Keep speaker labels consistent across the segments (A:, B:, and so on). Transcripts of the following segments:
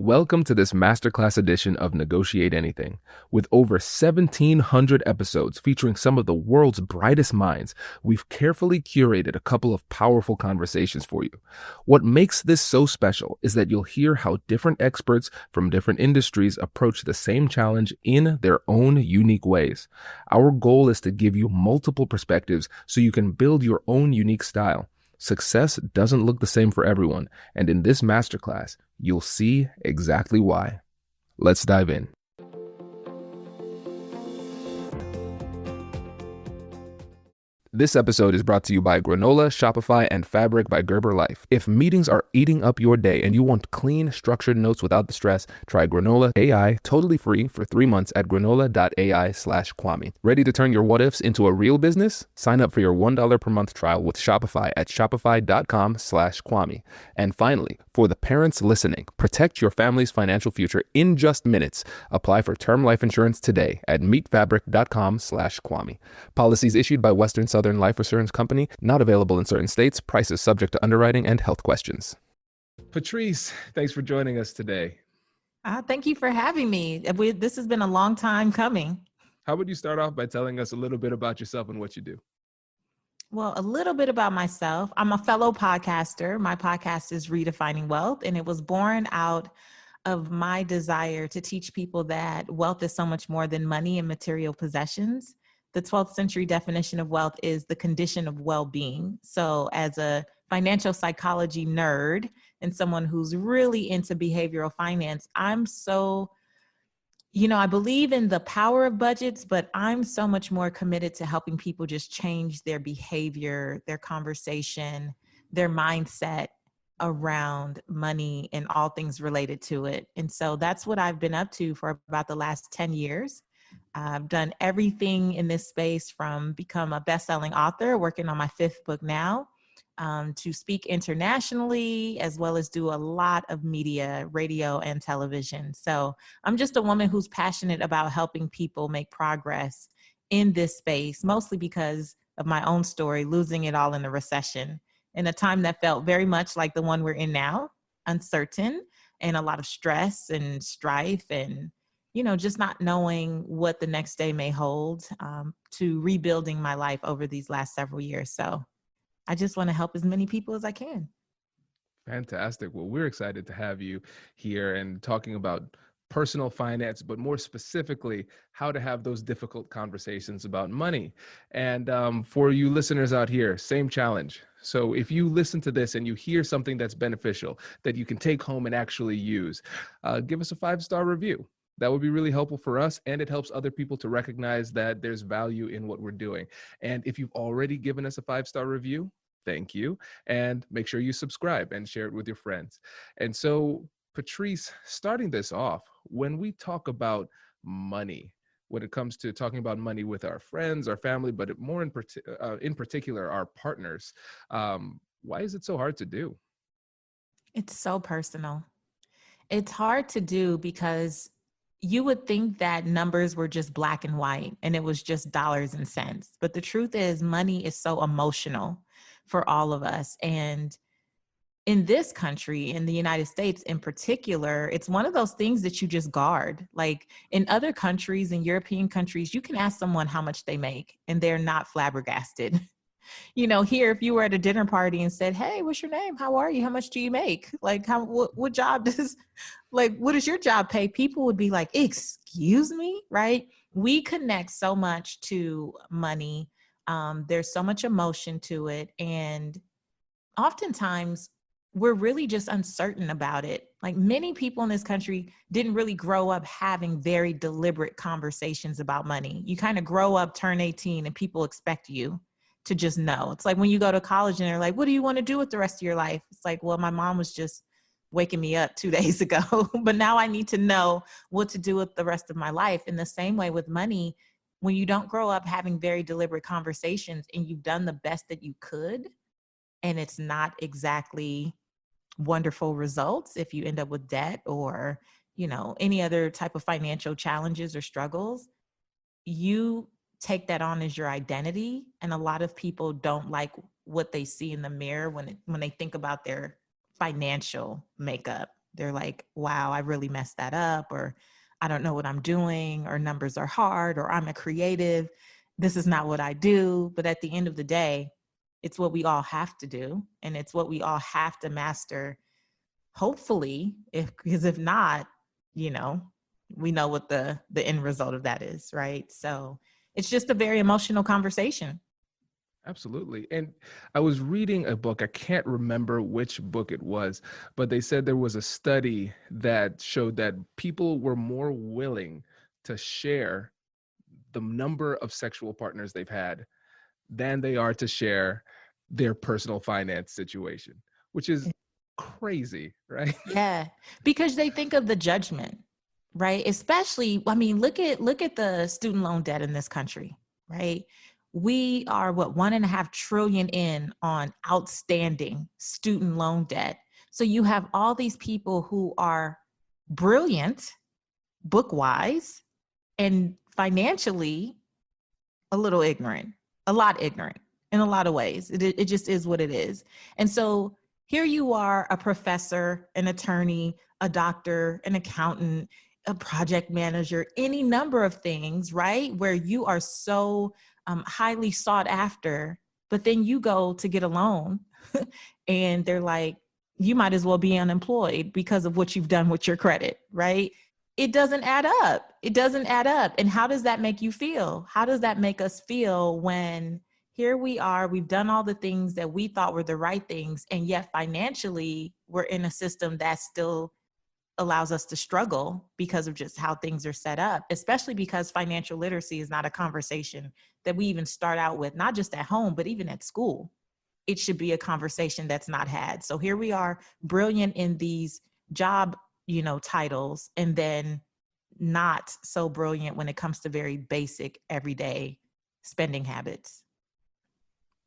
A: Welcome to this Masterclass edition of Negotiate Anything. With over 1,700 episodes featuring some of the world's brightest minds, we've carefully curated a couple of powerful conversations for you. What makes this so special is that you'll hear how different experts from different industries approach the same challenge in their own unique ways. Our goal is to give you multiple perspectives so you can build your own unique style. Success doesn't look the same for everyone, and in this masterclass, you'll see exactly why. Let's dive in. This episode is brought to you by Granola, Shopify, and Fabric by Gerber Life. If meetings are eating up your day and you want clean, structured notes without the stress, try Granola AI totally free for 3 months at granola.ai/Kwame. Ready to turn your what-ifs into a real business? Sign up for your $1 per month trial with Shopify at shopify.com/Kwame. And finally, for the parents listening, protect your family's financial future in just minutes. Apply for term life insurance today at meetfabric.com/Kwame. Policies issued by Western Southern Life Assurance Company, not available in certain states. Prices subject to underwriting and health questions. Patrice, thanks for joining us today.
B: Thank you for having me. This has been a long time coming.
A: How would you start off by telling us a little bit about yourself and what you do?
B: Well, a little bit about myself. I'm a fellow podcaster. My podcast is Redefining Wealth, and it was born out of my desire to teach people that wealth is so much more than money and material possessions. The 12th century definition of wealth is the condition of well-being. So as a financial psychology nerd and someone who's really into behavioral finance, I believe in the power of budgets, but I'm so much more committed to helping people just change their behavior, their conversation, their mindset around money and all things related to it. And so that's what I've been up to for about the last 10 years. I've done everything in this space from become a best-selling author, working on my 5th book now, to speak internationally, as well as do a lot of media, radio and television. So I'm just a woman who's passionate about helping people make progress in this space, mostly because of my own story, losing it all in the recession, in a time that felt very much like the one we're in now, uncertain and a lot of stress and strife and just not knowing what the next day may hold, to rebuilding my life over these last several years. So I just want to help as many people as I can.
A: Fantastic. Well, we're excited to have you here and talking about personal finance, but more specifically, how to have those difficult conversations about money. And for you listeners out here, same challenge. So if you listen to this and you hear something that's beneficial that you can take home and actually use, give us a 5-star review. That would be really helpful for us, and it helps other people to recognize that there's value in what we're doing. And if you've already given us a 5-star review, thank you. And make sure you subscribe and share it with your friends. And so, Patrice, starting this off, when we talk about money, when it comes to talking about money with our friends, our family, but more in particular, our partners, why is it so hard to do?
B: It's so personal. It's hard to do because you would think that numbers were just black and white and it was just dollars and cents. But the truth is money is so emotional for all of us. And in this country, in the United States in particular, it's one of those things that you just guard. Like in other countries, in European countries, you can ask someone how much they make and they're not flabbergasted. Here, if you were at a dinner party and said, "Hey, what's your name? How are you? How much do you make? Like, what job what does your job pay?" People would be like, "Excuse me," right? We connect so much to money. There's so much emotion to it. And oftentimes we're really just uncertain about it. Like many people in this country didn't really grow up having very deliberate conversations about money. You kind of grow up, turn 18, and people expect you to just know. It's like when you go to college and they're like, "What do you want to do with the rest of your life?" It's like, well, my mom was just waking me up 2 days ago, but now I need to know what to do with the rest of my life. In the same way with money, when you don't grow up having very deliberate conversations and you've done the best that you could, and it's not exactly wonderful results if you end up with debt or, any other type of financial challenges or struggles, you take that on as your identity. And a lot of people don't like what they see in the mirror when they think about their financial makeup. They're like, wow, I really messed that up, or I don't know what I'm doing, or numbers are hard, or I'm a creative. This is not what I do. But at the end of the day, it's what we all have to do. And it's what we all have to master, hopefully, because if not, you know, we know what the end result of that is, right? So it's just a very emotional conversation.
A: Absolutely. And I was reading a book, I can't remember which book it was, but they said there was a study that showed that people were more willing to share the number of sexual partners they've had than they are to share their personal finance situation, which is crazy, right?
B: Yeah, because they think of the judgment, right? Especially, I mean, look at the student loan debt in this country, right? We are what 1.5 trillion in on outstanding student loan debt. So you have all these people who are brilliant, book wise, and financially a little ignorant, a lot ignorant in a lot of ways. It just is what it is. And so here you are, a professor, an attorney, a doctor, an accountant, a project manager, any number of things, right? Where you are so highly sought after, but then you go to get a loan and they're like, you might as well be unemployed because of what you've done with your credit, right? It doesn't add up. It doesn't add up. And how does that make you feel? How does that make us feel when here we are, we've done all the things that we thought were the right things, and yet financially we're in a system that still allows us to struggle because of just how things are set up, especially because financial literacy is not a conversation that we even start out with, not just at home, but even at school. It should be a conversation that's not had. So here we are, brilliant in these job, titles, and then not so brilliant when it comes to very basic everyday spending habits.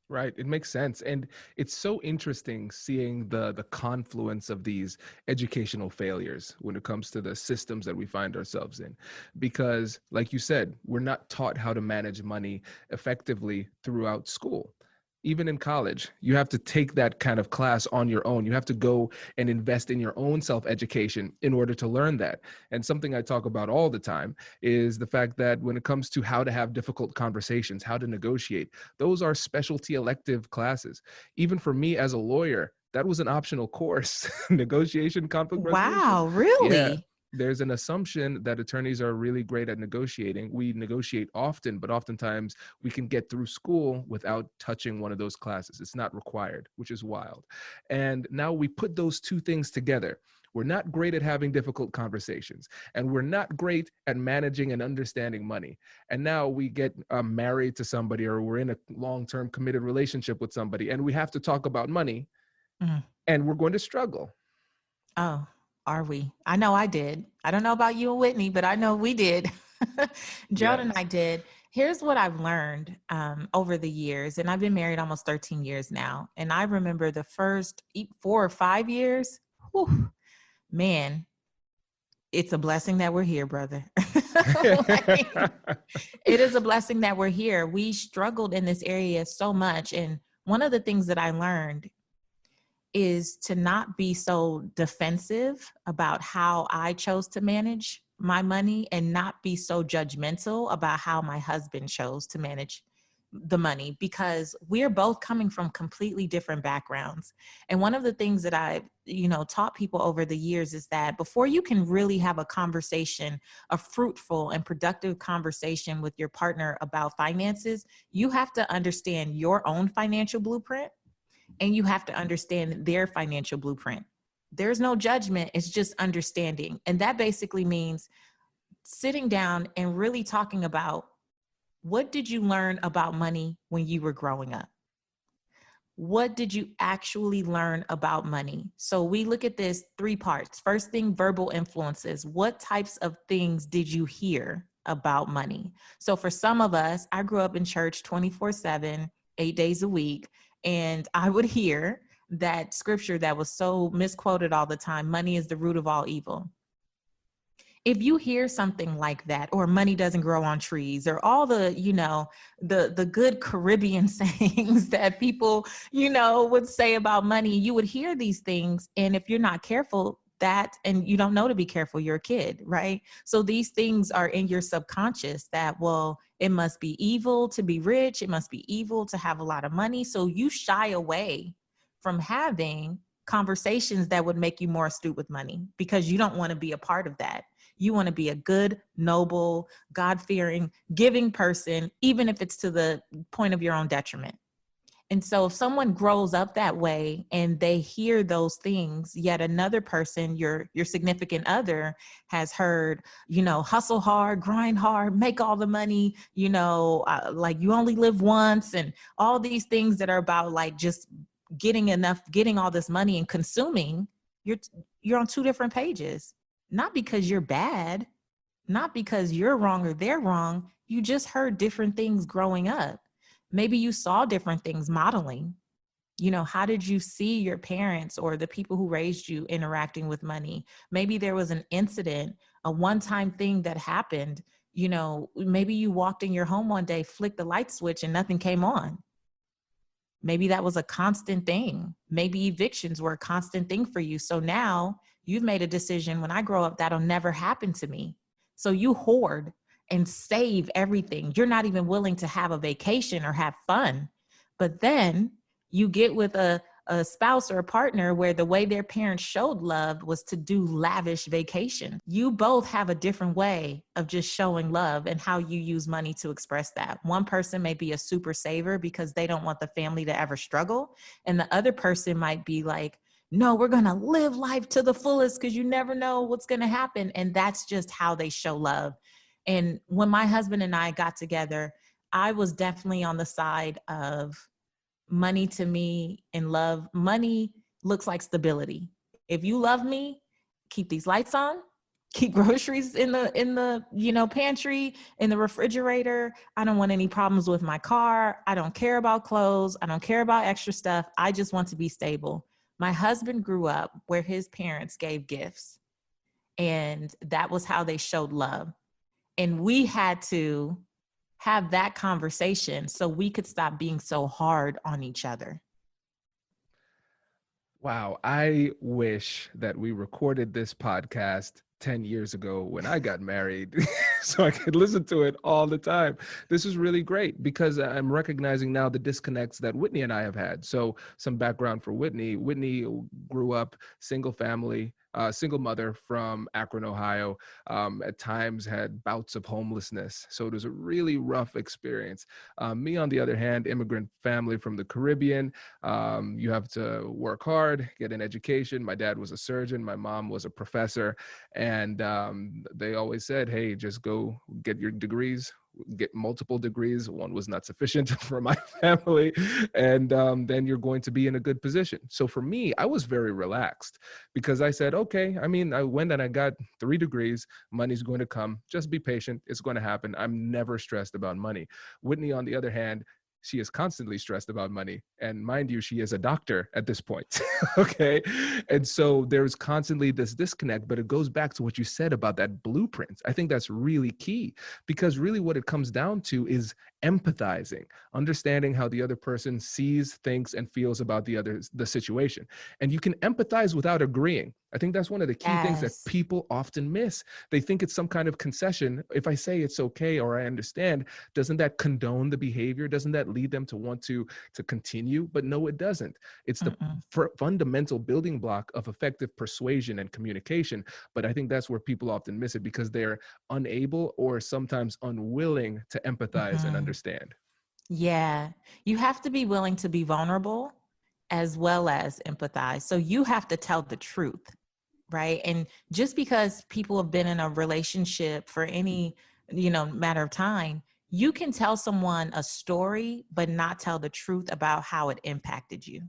A: Right. It makes sense. And it's so interesting seeing the confluence of these educational failures when it comes to the systems that we find ourselves in. Because, like you said, we're not taught how to manage money effectively throughout school. Even in college, you have to take that kind of class on your own. You have to go and invest in your own self education in order to learn that. And something I talk about all the time is the fact that when it comes to how to have difficult conversations, how to negotiate, those are specialty elective classes. Even for me as a lawyer, that was an optional course. Negotiation, conflict resolution.
B: Wow,
A: Yeah.
B: really?
A: There's an assumption that attorneys are really great at negotiating. We negotiate often, but oftentimes we can get through school without touching one of those classes. It's not required, which is wild. And now we put those two things together. We're not great at having difficult conversations, and we're not great at managing and understanding money. And now we get married to somebody, or we're in a long-term committed relationship with somebody, and we have to talk about money,
B: Mm.
A: and we're going to struggle.
B: Oh, are we? I know I did. I don't know about you and Whitney, but I know we did. Joan and I
A: Yes.
B: did. Here's what I've learned over the years, and I've been married almost 13 years now. And I remember the first 4 or 5 years, whew, man, it's a blessing that we're here, brother. Like, it is a blessing that we're here. We struggled in this area so much. And one of the things that I learned is to not be so defensive about how I chose to manage my money, and not be so judgmental about how my husband chose to manage the money, because we're both coming from completely different backgrounds. And one of the things that I've, taught people over the years is that before you can really have a conversation, a fruitful and productive conversation with your partner about finances, you have to understand your own financial blueprint, and you have to understand their financial blueprint. There's no judgment, it's just understanding. And that basically means sitting down and really talking about, what did you learn about money when you were growing up? What did you actually learn about money? So we look at this 3 parts. First thing, verbal influences. What types of things did you hear about money? So for some of us, I grew up in church 24/7, 8 days a week, and I would hear that scripture that was so misquoted all the time: money is the root of all evil. If you hear something like that, or money doesn't grow on trees, or all the, the good Caribbean sayings that people, would say about money, you would hear these things. And if you're not careful, that, and you don't know to be careful, you're a kid, right? So these things are in your subconscious that, well, it must be evil to be rich, it must be evil to have a lot of money. So you shy away from having conversations that would make you more astute with money because you don't want to be a part of that. You want to be a good, noble, God-fearing, giving person, even if it's to the point of your own detriment. And so if someone grows up that way and they hear those things, yet another person, your significant other, has heard, hustle hard, grind hard, make all the money, like you only live once, and all these things that are about like just getting all this money and consuming, you're on two different pages. Not because you're bad, not because you're wrong or they're wrong. You just heard different things growing up. Maybe you saw different things modeling. How did you see your parents or the people who raised you interacting with money? Maybe there was an incident, a one-time thing that happened. Maybe you walked in your home one day, flicked the light switch, and nothing came on. Maybe that was a constant thing. Maybe evictions were a constant thing for you. So now you've made a decision, when I grow up, that'll never happen to me. So you hoard and save everything. You're not even willing to have a vacation or have fun. But then you get with a spouse or a partner where the way their parents showed love was to do lavish vacation. You both have a different way of just showing love and how you use money to express that. One person may be a super saver because they don't want the family to ever struggle. And the other person might be like, no, we're going to live life to the fullest because you never know what's going to happen. And that's just how they show love. And when my husband and I got together, I was definitely on the side of money. To me, in love, money looks like stability. If you love me, keep these lights on, keep groceries in the pantry, in the refrigerator. I don't want any problems with my car. I don't care about clothes. I don't care about extra stuff. I just want to be stable. My husband grew up where his parents gave gifts, and that was how they showed love. And we had to have that conversation so we could stop being so hard on each other.
A: Wow, I wish that we recorded this podcast 10 years ago when I got married so I could listen to it all the time. This is really great because I'm recognizing now the disconnects that Whitney and I have had. So some background for Whitney. Whitney grew up single family, single mother from Akron, Ohio, at times had bouts of homelessness. So it was a really rough experience. Me, on the other hand, immigrant family from the Caribbean. You have to work hard, get an education. My dad was a surgeon. My mom was a professor. And they always said, hey, just go get your degrees, get multiple degrees. One was not sufficient for my family. And then you're going to be in a good position. So for me, I was very relaxed because I said, okay, I mean, I went and I got 3 degrees. Money's going to come. Just be patient. It's going to happen. I'm never stressed about money. Whitney, on the other hand, she is constantly stressed about money. And mind you, she is a doctor at this point. Okay. And so there's constantly this disconnect, but it goes back to what you said about that blueprint. I think that's really key because really what it comes down to is empathizing, understanding how the other person sees, thinks, and feels about the situation. And you can empathize without agreeing. I think that's one of the key things that
B: Yes.
A: people often miss. They think it's some kind of concession. If I say it's okay or I understand, doesn't that condone the behavior? Doesn't that lead them to want to continue? But no, it doesn't. It's the
B: Mm-mm.
A: fundamental building block of effective persuasion and communication. But I think that's where people often miss it because they're unable or sometimes unwilling to empathize and
B: Mm-hmm.
A: understand.
B: Yeah. You have to be willing to be vulnerable as well as empathize. So you have to tell the truth, right? And just because people have been in a relationship for any, matter of time, you can tell someone a story, but not tell the truth about how it impacted you.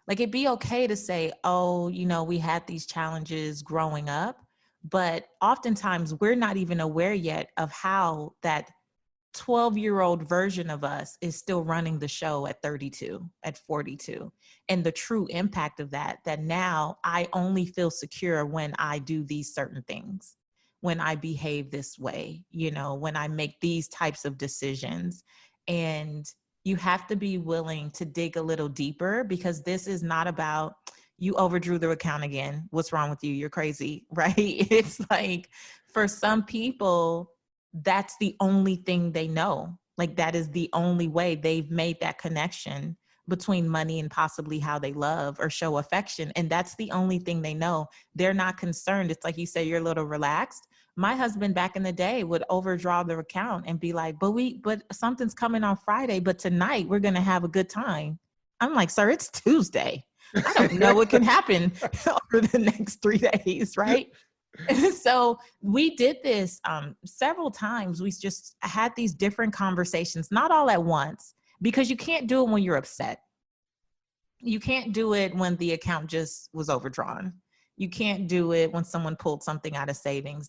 B: Like it'd be okay to say, oh, we had these challenges growing up, but oftentimes we're not even aware yet of how that 12-year-old version of us is still running the show at 32, at 42. And the true impact of that now I only feel secure when I do these certain things, when I behave this way, when I make these types of decisions. And you have to be willing to dig a little deeper because this is not about, you overdrew the account again. What's wrong with you? You're crazy, right? It's like for some people, that's the only thing they know. Like that is the only way they've made that connection between money and possibly how they love or show affection. And that's the only thing they know. They're not concerned. It's like you say, you're a little relaxed. My husband back in the day would overdraw the account and be like, but something's coming on Friday, but tonight we're going to have a good time. I'm like, sir, it's Tuesday. I don't know what can happen over the next 3 days, right? And so we did this several times. We just had these different conversations, not all at once, because you can't do it when you're upset. You can't do it when the account just was overdrawn. You can't do it when someone pulled something out of savings.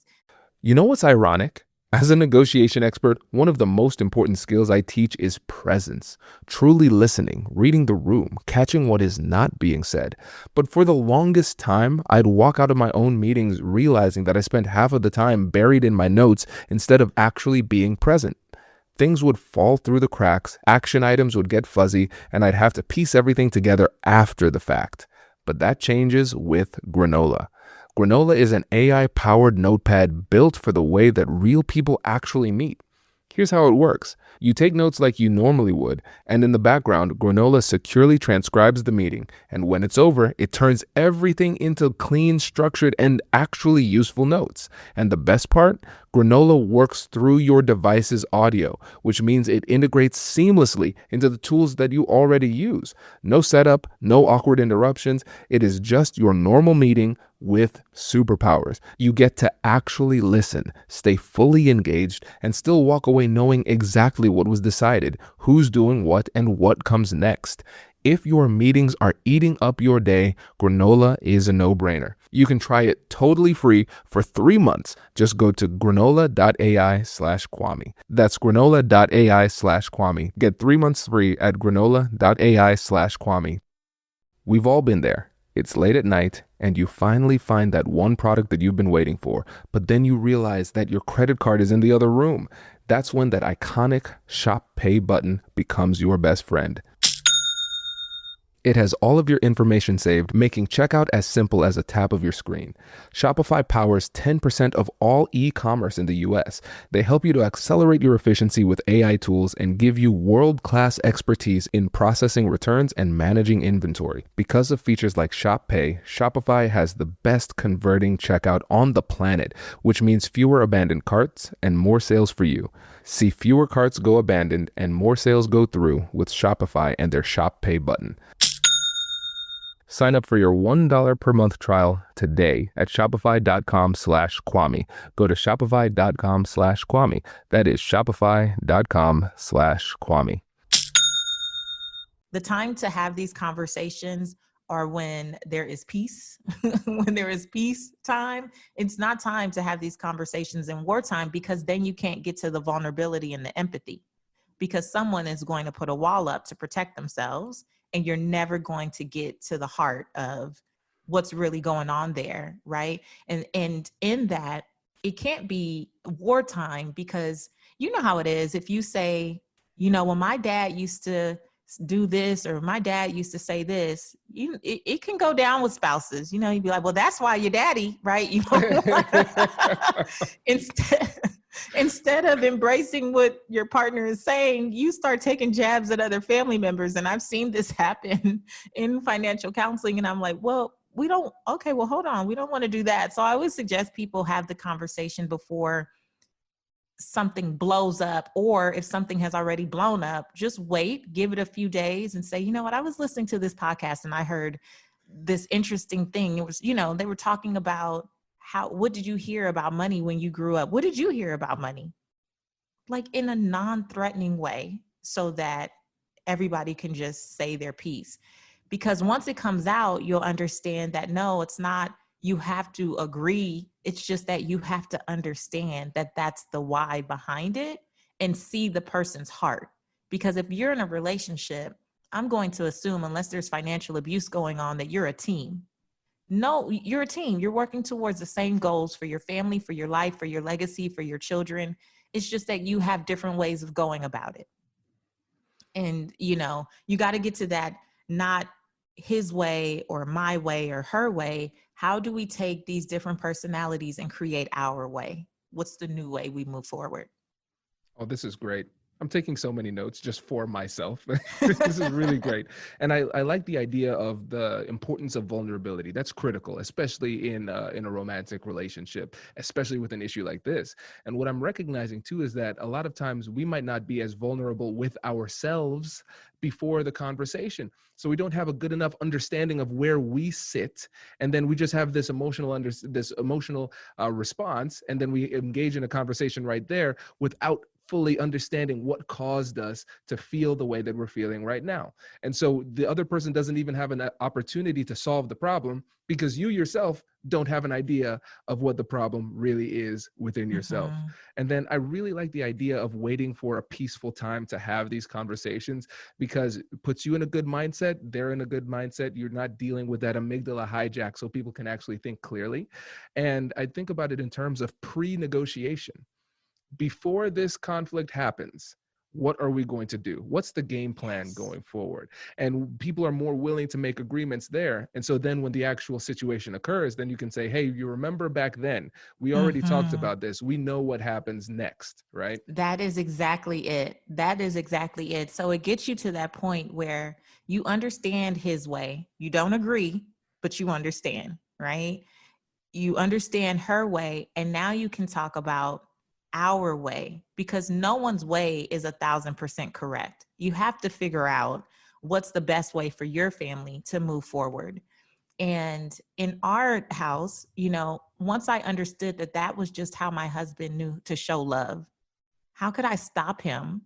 C: You know what's ironic? As a negotiation expert, one of the most important skills I teach is presence, truly listening, reading the room, catching what is not being said. But for the longest time, I'd walk out of my own meetings realizing that I spent half of the time buried in my notes instead of actually being present. Things would fall through the cracks, action items would get fuzzy, and I'd have to piece everything together after the fact. But that changes with Granola. Granola is an AI-powered notepad built for the way that real people actually meet. Here's how it works. You take notes like you normally would, and in the background, Granola securely transcribes the meeting. And when it's over, it turns everything into clean, structured, and actually useful notes. And the best part? Granola works through your device's audio, which means it integrates seamlessly into the tools that you already use. No setup, no awkward interruptions. It is just your normal meeting with superpowers. You get to actually listen, stay fully engaged, and still walk away knowing exactly what was decided, who's doing what, and what comes next. If your meetings are eating up your day, Granola is a no-brainer. You can try it totally free for 3 months. Just go to granola.ai/Kwame. That's granola.ai/Kwame. Get 3 months free at granola.ai/Kwame. We've all been there. It's late at night, and you finally find that one product that you've been waiting for, but then you realize that your credit card is in the other room. That's when that iconic Shop Pay button becomes your best friend. It has all of your information saved, making checkout as simple as a tap of your screen. Shopify powers 10% of all e-commerce in the US. They help you to accelerate your efficiency with AI tools and give you world-class expertise in processing returns and managing inventory. Because of features like Shop Pay, Shopify has the best converting checkout on the planet, which means fewer abandoned carts and more sales for you. See fewer carts go abandoned and more sales go through with Shopify and their Shop Pay button. Sign up for your $1 per month trial today at shopify.com/Kwame. Go to shopify.com/Kwame. That is shopify.com/Kwame.
B: The time to have these conversations are when there is peace. When there is peace time, it's not time to have these conversations in wartime, because then you can't get to the vulnerability and the empathy, because someone is going to put a wall up to protect themselves, and you're never going to get to the heart of what's really going on there, right? And in that, it can't be wartime, because you know how it is. If you say, when my dad used to do this, or my dad used to say this, it can go down with spouses. You'd be like, well, that's why your daddy, right? Instead of embracing what your partner is saying, you start taking jabs at other family members. And I've seen this happen in financial counseling. And I'm like, well, hold on. We don't want to do that. So I always suggest people have the conversation before something blows up, or if something has already blown up, just wait, give it a few days and say, you know what, I was listening to this podcast and I heard this interesting thing. It was, they were talking about what did you hear about money when you grew up? What did you hear about money? Like in a non-threatening way, so that everybody can just say their piece. Because once it comes out, you'll understand that no, it's not, you have to agree. It's just that you have to understand that that's the why behind it, and see the person's heart. Because if you're in a relationship, I'm going to assume, unless there's financial abuse going on, that you're a team. No, you're a team. You're working towards the same goals for your family, for your life, for your legacy, for your children. It's just that you have different ways of going about it. And, you got to get to that, not his way or my way or her way, how do we take these different personalities and create our way? What's the new way we move forward?
A: Oh, this is great. I'm taking so many notes just for myself. This is really great. And I like the idea of the importance of vulnerability. That's critical, especially in a romantic relationship, especially with an issue like this. And what I'm recognizing too is that a lot of times we might not be as vulnerable with ourselves before the conversation. So we don't have a good enough understanding of where we sit. And then we just have this emotional response. And then we engage in a conversation right there without fully understanding what caused us to feel the way that we're feeling right now. And so the other person doesn't even have an opportunity to solve the problem because you yourself don't have an idea of what the problem really is within yourself.
B: Mm-hmm.
A: And then I really like the idea of waiting for a peaceful time to have these conversations because it puts you in a good mindset. They're in a good mindset. You're not dealing with that amygdala hijack so people can actually think clearly. And I think about it in terms of pre-negotiation. Before this conflict happens, what are we going to do? What's the game plan
B: Yes.
A: going forward? And people are more willing to make agreements there. And so then when the actual situation occurs, then you can say, hey, you remember back then, we already talked
B: Mm-hmm.
A: about this. We know what happens next, right?
B: That is exactly it. That is exactly it. So it gets you to that point where you understand his way. You don't agree, but you understand, right? You understand her way. And now you can talk about our way because no one's way is 1,000% correct. You have to figure out what's the best way for your family to move forward. And in our house, once I understood that that was just how my husband knew to show love, how could I stop him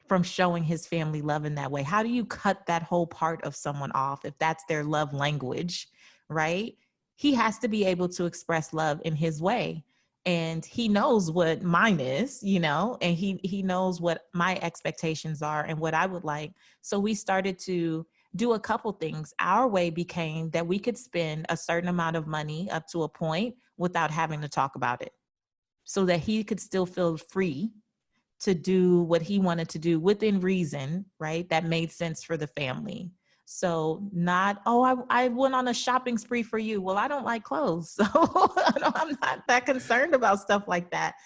B: from showing his family love in that way? How do you cut that whole part of someone off if that's their love language, right? He has to be able to express love in his way. And he knows what mine is, and he knows what my expectations are and what I would like. So we started to do a couple things. Our way became that we could spend a certain amount of money up to a point without having to talk about it so that he could still feel free to do what he wanted to do within reason, right? That made sense for the family. So not, oh, I went on a shopping spree for you. Well, I don't like clothes. So I'm not that concerned about stuff like that.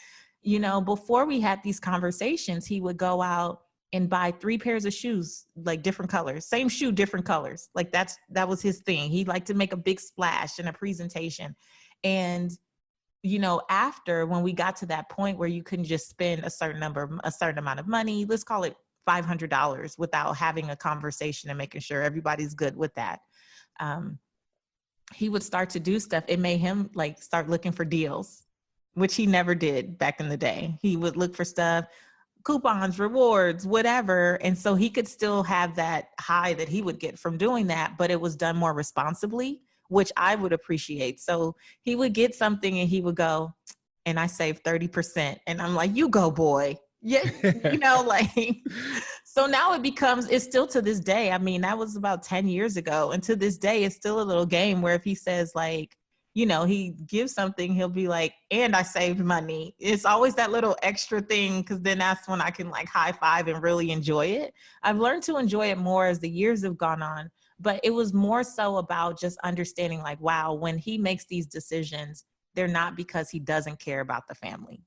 B: Before we had these conversations, he would go out and buy 3 pairs of shoes, like different colors, same shoe, different colors. Like that was his thing. He liked to make a big splash in a presentation. And after when we got to that point where you couldn't just spend a certain amount of money, let's call it $500 without having a conversation and making sure everybody's good with that. He would start to do stuff. It made him like start looking for deals, which he never did back in the day. He would look for stuff, coupons, rewards, whatever. And so he could still have that high that he would get from doing that, but it was done more responsibly, which I would appreciate. So he would get something and he would go, and I saved 30%. And I'm like, you go, boy. Yeah. So now it's still to this day. I mean, that was about 10 years ago. And to this day, it's still a little game where if he says like, he gives something, he'll be like, and I saved money. It's always that little extra thing because then that's when I can like high five and really enjoy it. I've learned to enjoy it more as the years have gone on, but it was more so about just understanding like, wow, when he makes these decisions, they're not because he doesn't care about the family.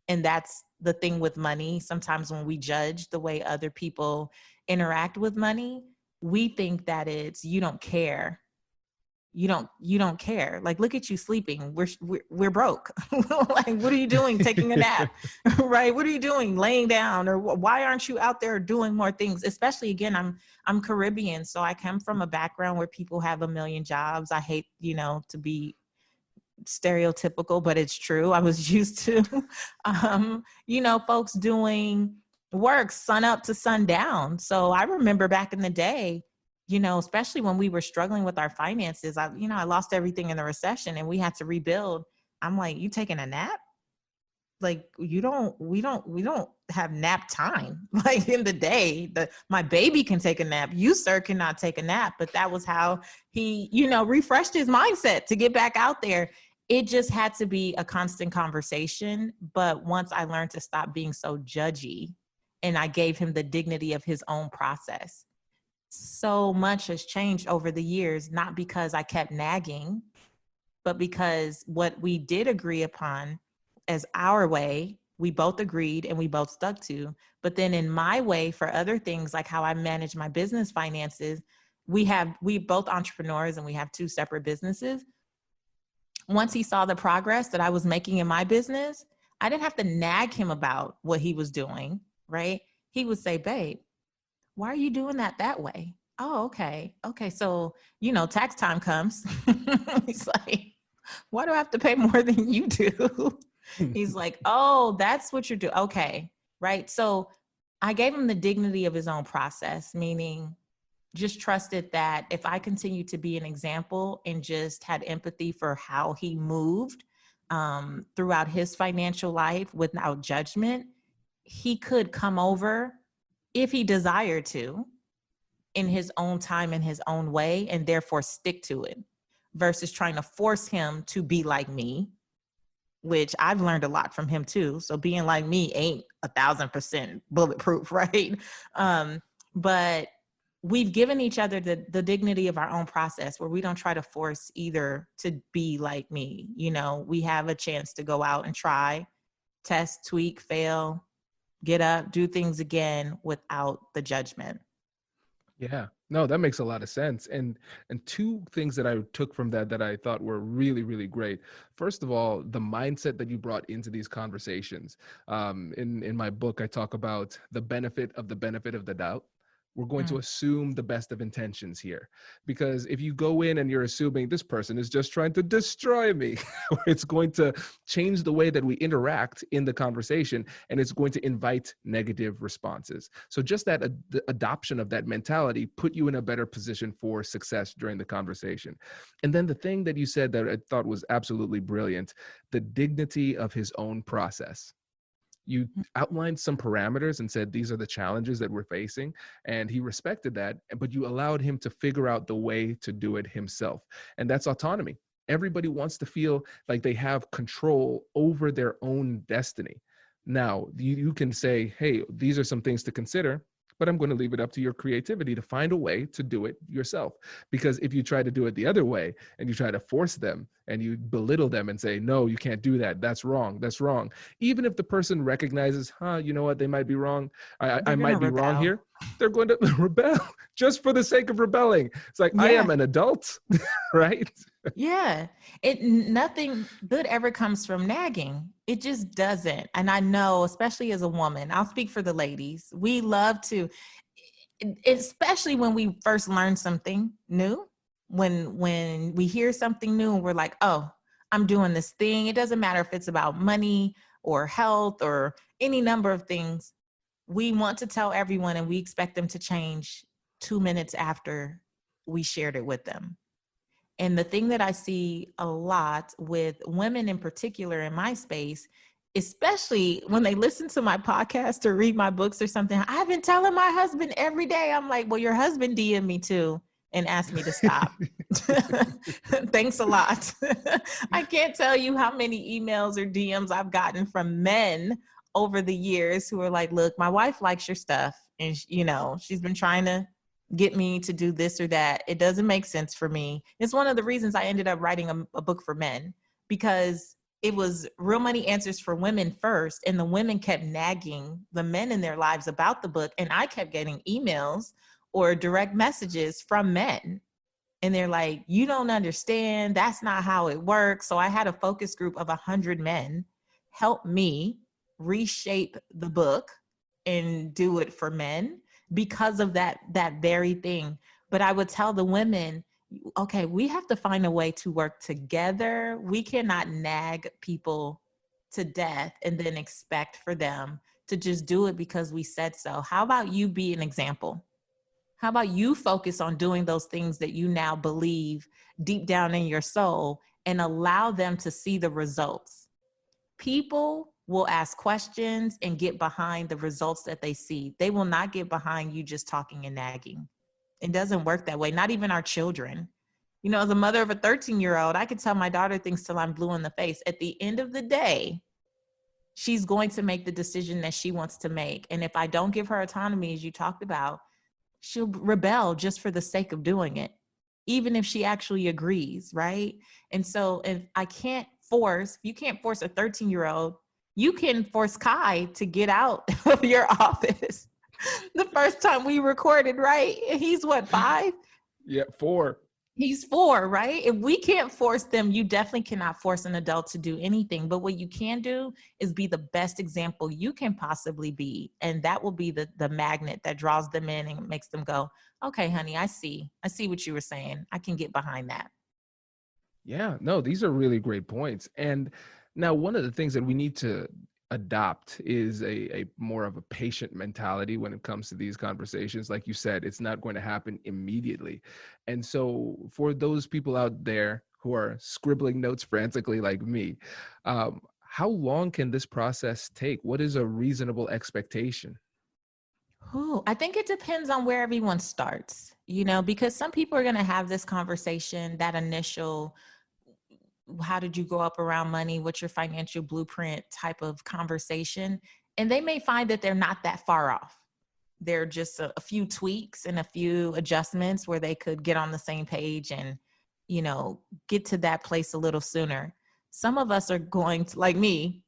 B: And that's the thing with money. Sometimes when we judge the way other people interact with money, we think that it's, you don't care. You don't care. Like, look at you sleeping. We're broke. Like, what are you doing taking a nap? Right? What are you doing laying down? Or why aren't you out there doing more things? Especially again, I'm Caribbean, so I come from a background where people have a million jobs. I hate, to be stereotypical, but it's true. I was used to folks doing work sun up to sundown. So I remember back in the day, especially when we were struggling with our finances, I lost everything in the recession and we had to rebuild. I'm like, you taking a nap? Like we don't have nap time. Like in the day, my baby can take a nap. You, sir, cannot take a nap. But that was how he, refreshed his mindset to get back out there. It just had to be a constant conversation. But once I learned to stop being so judgy and I gave him the dignity of his own process, so much has changed over the years, not because I kept nagging, but because what we did agree upon as our way, we both agreed and we both stuck to. But then in my way, for other things like how I manage my business finances, we both entrepreneurs and we have two separate businesses. Once he saw the progress that I was making in my business, I didn't have to nag him about what he was doing, right? He would say, babe, why are you doing that way? Oh, okay. Okay. So, tax time comes. He's like, why do I have to pay more than you do? He's like, oh, that's what you're doing. Okay. Right. So I gave him the dignity of his own process, meaning just trusted that if I continued to be an example and just had empathy for how he moved throughout his financial life without judgment, he could come over if he desired to in his own time, in his own way, and therefore stick to it versus trying to force him to be like me, which I've learned a lot from him too. So being like me ain't 1,000% bulletproof, right? But we've given each other the dignity of our own process where we don't try to force either to be like me. We have a chance to go out and try, test, tweak, fail, get up, do things again without the judgment.
A: Yeah, no, that makes a lot of sense. And two things that I took from that I thought were really, really great. First of all, the mindset that you brought into these conversations. In my book, I talk about the benefit of the doubt. We're going to assume the best of intentions here, because if you go in and you're assuming this person is just trying to destroy me, it's going to change the way that we interact in the conversation, and it's going to invite negative responses. So just that adoption of that mentality put you in a better position for success during the conversation. And then the thing that you said that I thought was absolutely brilliant, the dignity of his own process. You outlined some parameters and said, these are the challenges that we're facing. And he respected that, but you allowed him to figure out the way to do it himself. And that's autonomy. Everybody wants to feel like they have control over their own destiny. Now, you can say, hey, these are some things to consider, but I'm going to leave it up to your creativity to find a way to do it yourself. Because if you try to do it the other way and you try to force them and you belittle them and say, no, you can't do that. That's wrong. That's wrong. Even if the person recognizes, you know what, they might be wrong. I might be wrong here. They're going to rebel just for the sake of rebelling. It's like, I am an adult, right?
B: Yeah. Nothing good ever comes from nagging. It just doesn't. And I know, especially as a woman, I'll speak for the ladies. We love to, especially when we first learn something new, when we hear something new and we're like, oh, I'm doing this thing. It doesn't matter if it's about money or health or any number of things. We want to tell everyone and we expect them to change 2 minutes after we shared it with them. And the thing that I see a lot with women in particular in my space, especially when they listen to my podcast or read my books or something, I've been telling my husband every day, I'm like, well, your husband DM'd me too and asked me to stop. Thanks a lot. I can't tell you how many emails or DMs I've gotten from men over the years who are like, look, my wife likes your stuff. And, she's been trying to get me to do this or that. It doesn't make sense for me. It's one of the reasons I ended up writing a book for men, because it was real money answers for women first. And the women kept nagging the men in their lives about the book. And I kept getting emails or direct messages from men. And they're like, you don't understand. That's not how it works. So I had a focus group of 100 men help me reshape the book and do it for men because of that very thing. But I would tell the women, okay, we have to find a way to work together. We cannot nag people to death and then expect for them to just do it because we said so. How about you be an example? How about you focus on doing those things that you now believe deep down in your soul and allow them to see the results? People will ask questions and get behind the results that they see. They will not get behind you just talking and nagging. It doesn't work that way. Not even our children. As a mother of a 13-year-old, I could tell my daughter things till I'm blue in the face. At the end of the day, she's going to make the decision that she wants to make. And if I don't give her autonomy, as you talked about, she'll rebel just for the sake of doing it, even if she actually agrees, right? And so if you can't force a 13-year-old, you can force Kai to get out of your office. The first time we recorded, right? He's what, 5?
A: Yeah, 4.
B: He's 4, right? If we can't force them, you definitely cannot force an adult to do anything. But what you can do is be the best example you can possibly be. And that will be the magnet that draws them in and makes them go, okay, honey, I see what you were saying. I can get behind that.
A: Yeah, no, these are really great points. And now one of the things that we need to adopt is a more of a patient mentality when it comes to these conversations. Like you said, it's not going to happen immediately. And so for those people out there who are scribbling notes frantically like me, how long can this process take? What is a reasonable expectation?
B: I think it depends on where everyone starts, because some people are going to have this conversation, that initial, how did you grow up around money? What's your financial blueprint type of conversation? And they may find that they're not that far off. They're just a few tweaks and a few adjustments where they could get on the same page and, get to that place a little sooner. Some of us are going to, like me,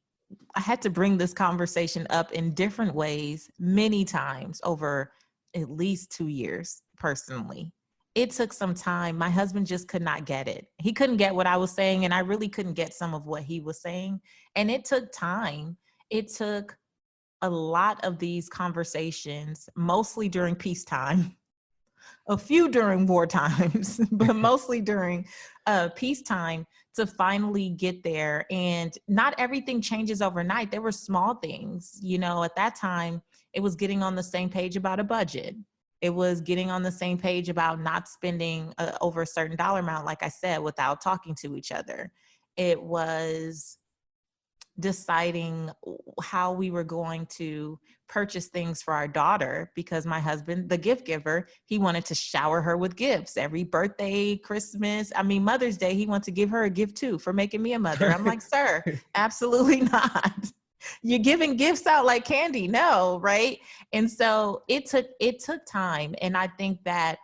B: I had to bring this conversation up in different ways many times over at least 2 years personally. It took some time. My husband just could not get it. He couldn't get what I was saying, and I really couldn't get some of what he was saying. And it took time. It took a lot of these conversations, mostly during peacetime, a few during war times, but mostly during peacetime, to finally get there. And not everything changes overnight. There were small things, at that time, it was getting on the same page about a budget. It was getting on the same page about not spending over a certain dollar amount, like I said, without talking to each other. It was deciding how we were going to purchase things for our daughter, because my husband, the gift giver, he wanted to shower her with gifts every birthday, Christmas. I mean, Mother's Day, he wanted to give her a gift too for making me a mother. I'm like, sir, absolutely not. You're giving gifts out like candy. No, right? And so it took time. And I think that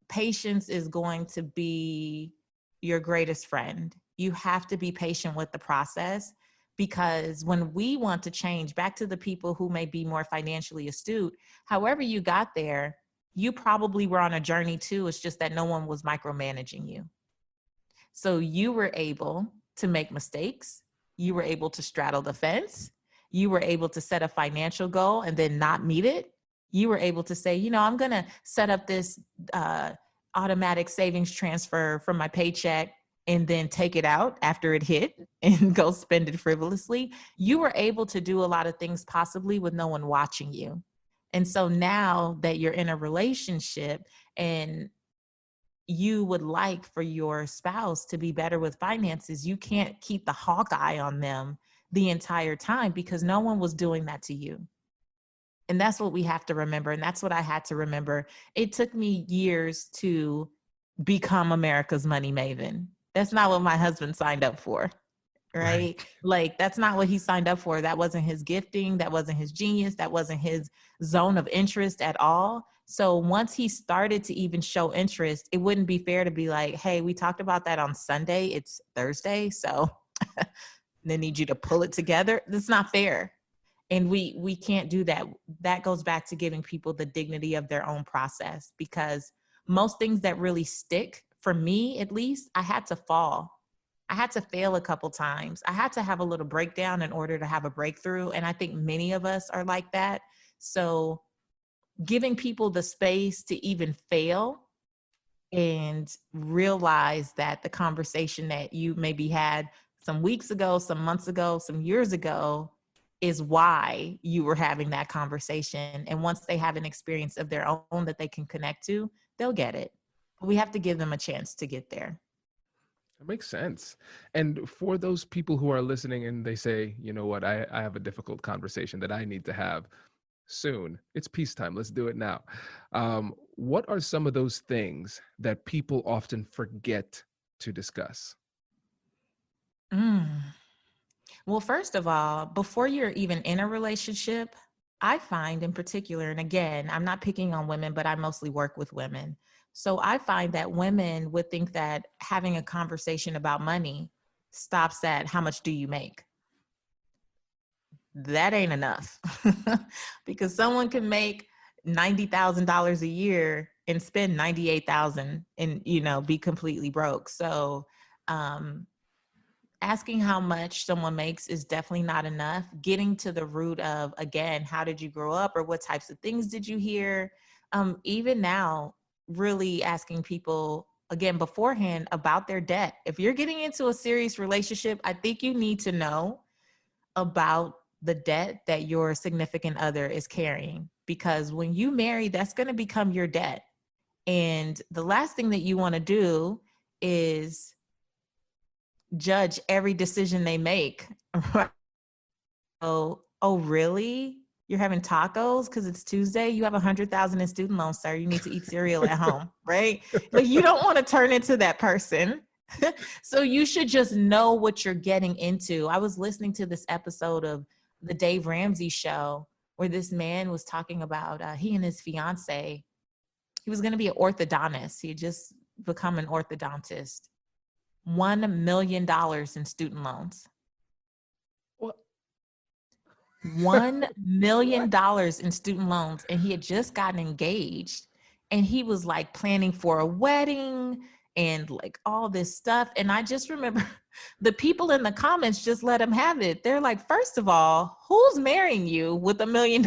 B: patience is going to be your greatest friend. You have to be patient with the process, because when we want to change, back to the people who may be more financially astute, however you got there, you probably were on a journey too. It's just that no one was micromanaging you. So you were able to make mistakes. You were able to straddle the fence. You were able to set a financial goal and then not meet it. You were able to say, I'm going to set up this automatic savings transfer from my paycheck and then take it out after it hit and go spend it frivolously. You were able to do a lot of things possibly with no one watching you. And so now that you're in a relationship and you would like for your spouse to be better with finances, you can't keep the hawk eye on them the entire time, because no one was doing that to you. And that's what we have to remember. And that's what I had to remember. It took me years to become America's money maven. That's not what my husband signed up for, right?
A: Right.
B: Like, that's not what he signed up for. That wasn't his gifting. That wasn't his genius. That wasn't his zone of interest at all. So once he started to even show interest, it wouldn't be fair to be like, hey, we talked about that on Sunday. It's Thursday. So they need you to pull it together. That's not fair. And we can't do that. That goes back to giving people the dignity of their own process, because most things that really stick, for me at least, I had to fall. I had to fail a couple times. I had to have a little breakdown in order to have a breakthrough. And I think many of us are like that. So giving people the space to even fail and realize that the conversation that you maybe had some weeks ago, some months ago, some years ago is why you were having that conversation. And once they have an experience of their own that they can connect to, they'll get it. But we have to give them a chance to get there.
A: That makes sense. And for those people who are listening and they say, you know what, I have a difficult conversation that I need to have soon. It's peacetime. Let's do it now. What are some of those things that people often forget to discuss?
B: Mm. Well, first of all, before you're even in a relationship, I find in particular, and again, I'm not picking on women, but I mostly work with women. So I find that women would think that having a conversation about money stops at how much do you make? That ain't enough because someone can make $90,000 a year and spend 98,000 and, be completely broke. So, asking how much someone makes is definitely not enough. Getting to the root of, again, how did you grow up or what types of things did you hear? Even now, really asking people again beforehand about their debt. If you're getting into a serious relationship, I think you need to know about the debt that your significant other is carrying, because when you marry, that's going to become your debt. And the last thing that you want to do is judge every decision they make. Oh, really? You're having tacos because it's Tuesday? You have 100,000 in student loans, sir. You need to eat cereal at home, right? Like, you don't want to turn into that person. So you should just know what you're getting into. I was listening to this episode of the Dave Ramsey show where this man was talking about he and his fiance, he was going to be an orthodontist. He had just become an orthodontist. $1 million in student loans.
A: What?
B: $1 million in student loans. And he had just gotten engaged and he was like planning for a wedding and like all this stuff. And I just remember the people in the comments just let him have it. They're like, first of all, who's marrying you with $1 million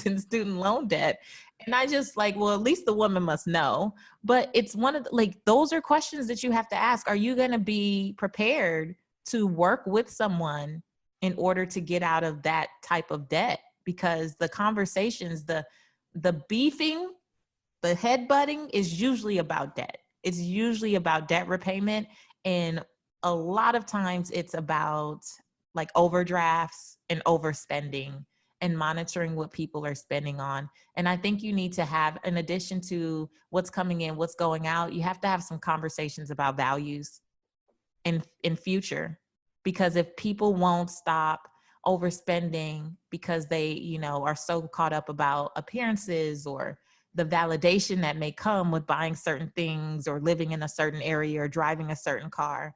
B: in student loan debt? And I just like, well, at least the woman must know. But it's one of the, like, those are questions that you have to ask. Are you going to be prepared to work with someone in order to get out of that type of debt? Because the conversations, the beefing, the headbutting is usually about debt. It's usually about debt repayment. And a lot of times it's about like overdrafts and overspending and monitoring what people are spending on. And I think you need to have, in addition to what's coming in, what's going out, you have to have some conversations about values in future. Because if people won't stop overspending because they, are so caught up about appearances or the validation that may come with buying certain things or living in a certain area or driving a certain car,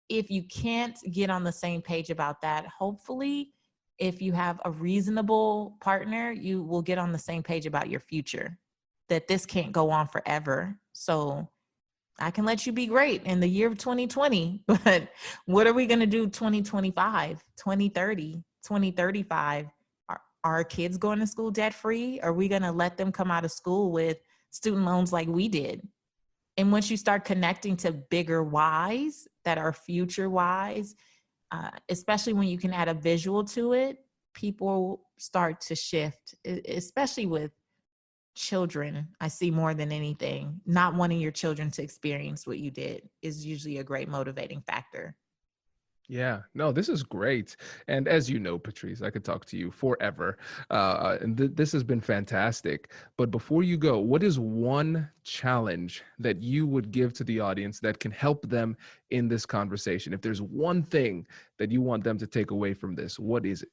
B: if you can't get on the same page about that, hopefully, if you have a reasonable partner, you will get on the same page about your future, that this can't go on forever. So I can let you be great in the year of 2020, but what are we going to do 2025, 2030, 2035? Are our kids going to school debt free? Are we going to let them come out of school with student loans like we did? And once you start connecting to bigger whys that are future whys, especially when you can add a visual to it, people start to shift, especially with children. I see more than anything, not wanting your children to experience what you did is usually a great motivating factor.
A: Yeah, no, this is great. And as you know, Patrice, I could talk to you forever. And this has been fantastic. But before you go, what is one challenge that you would give to the audience that can help them in this conversation? If there's one thing that you want them to take away from this, what is it?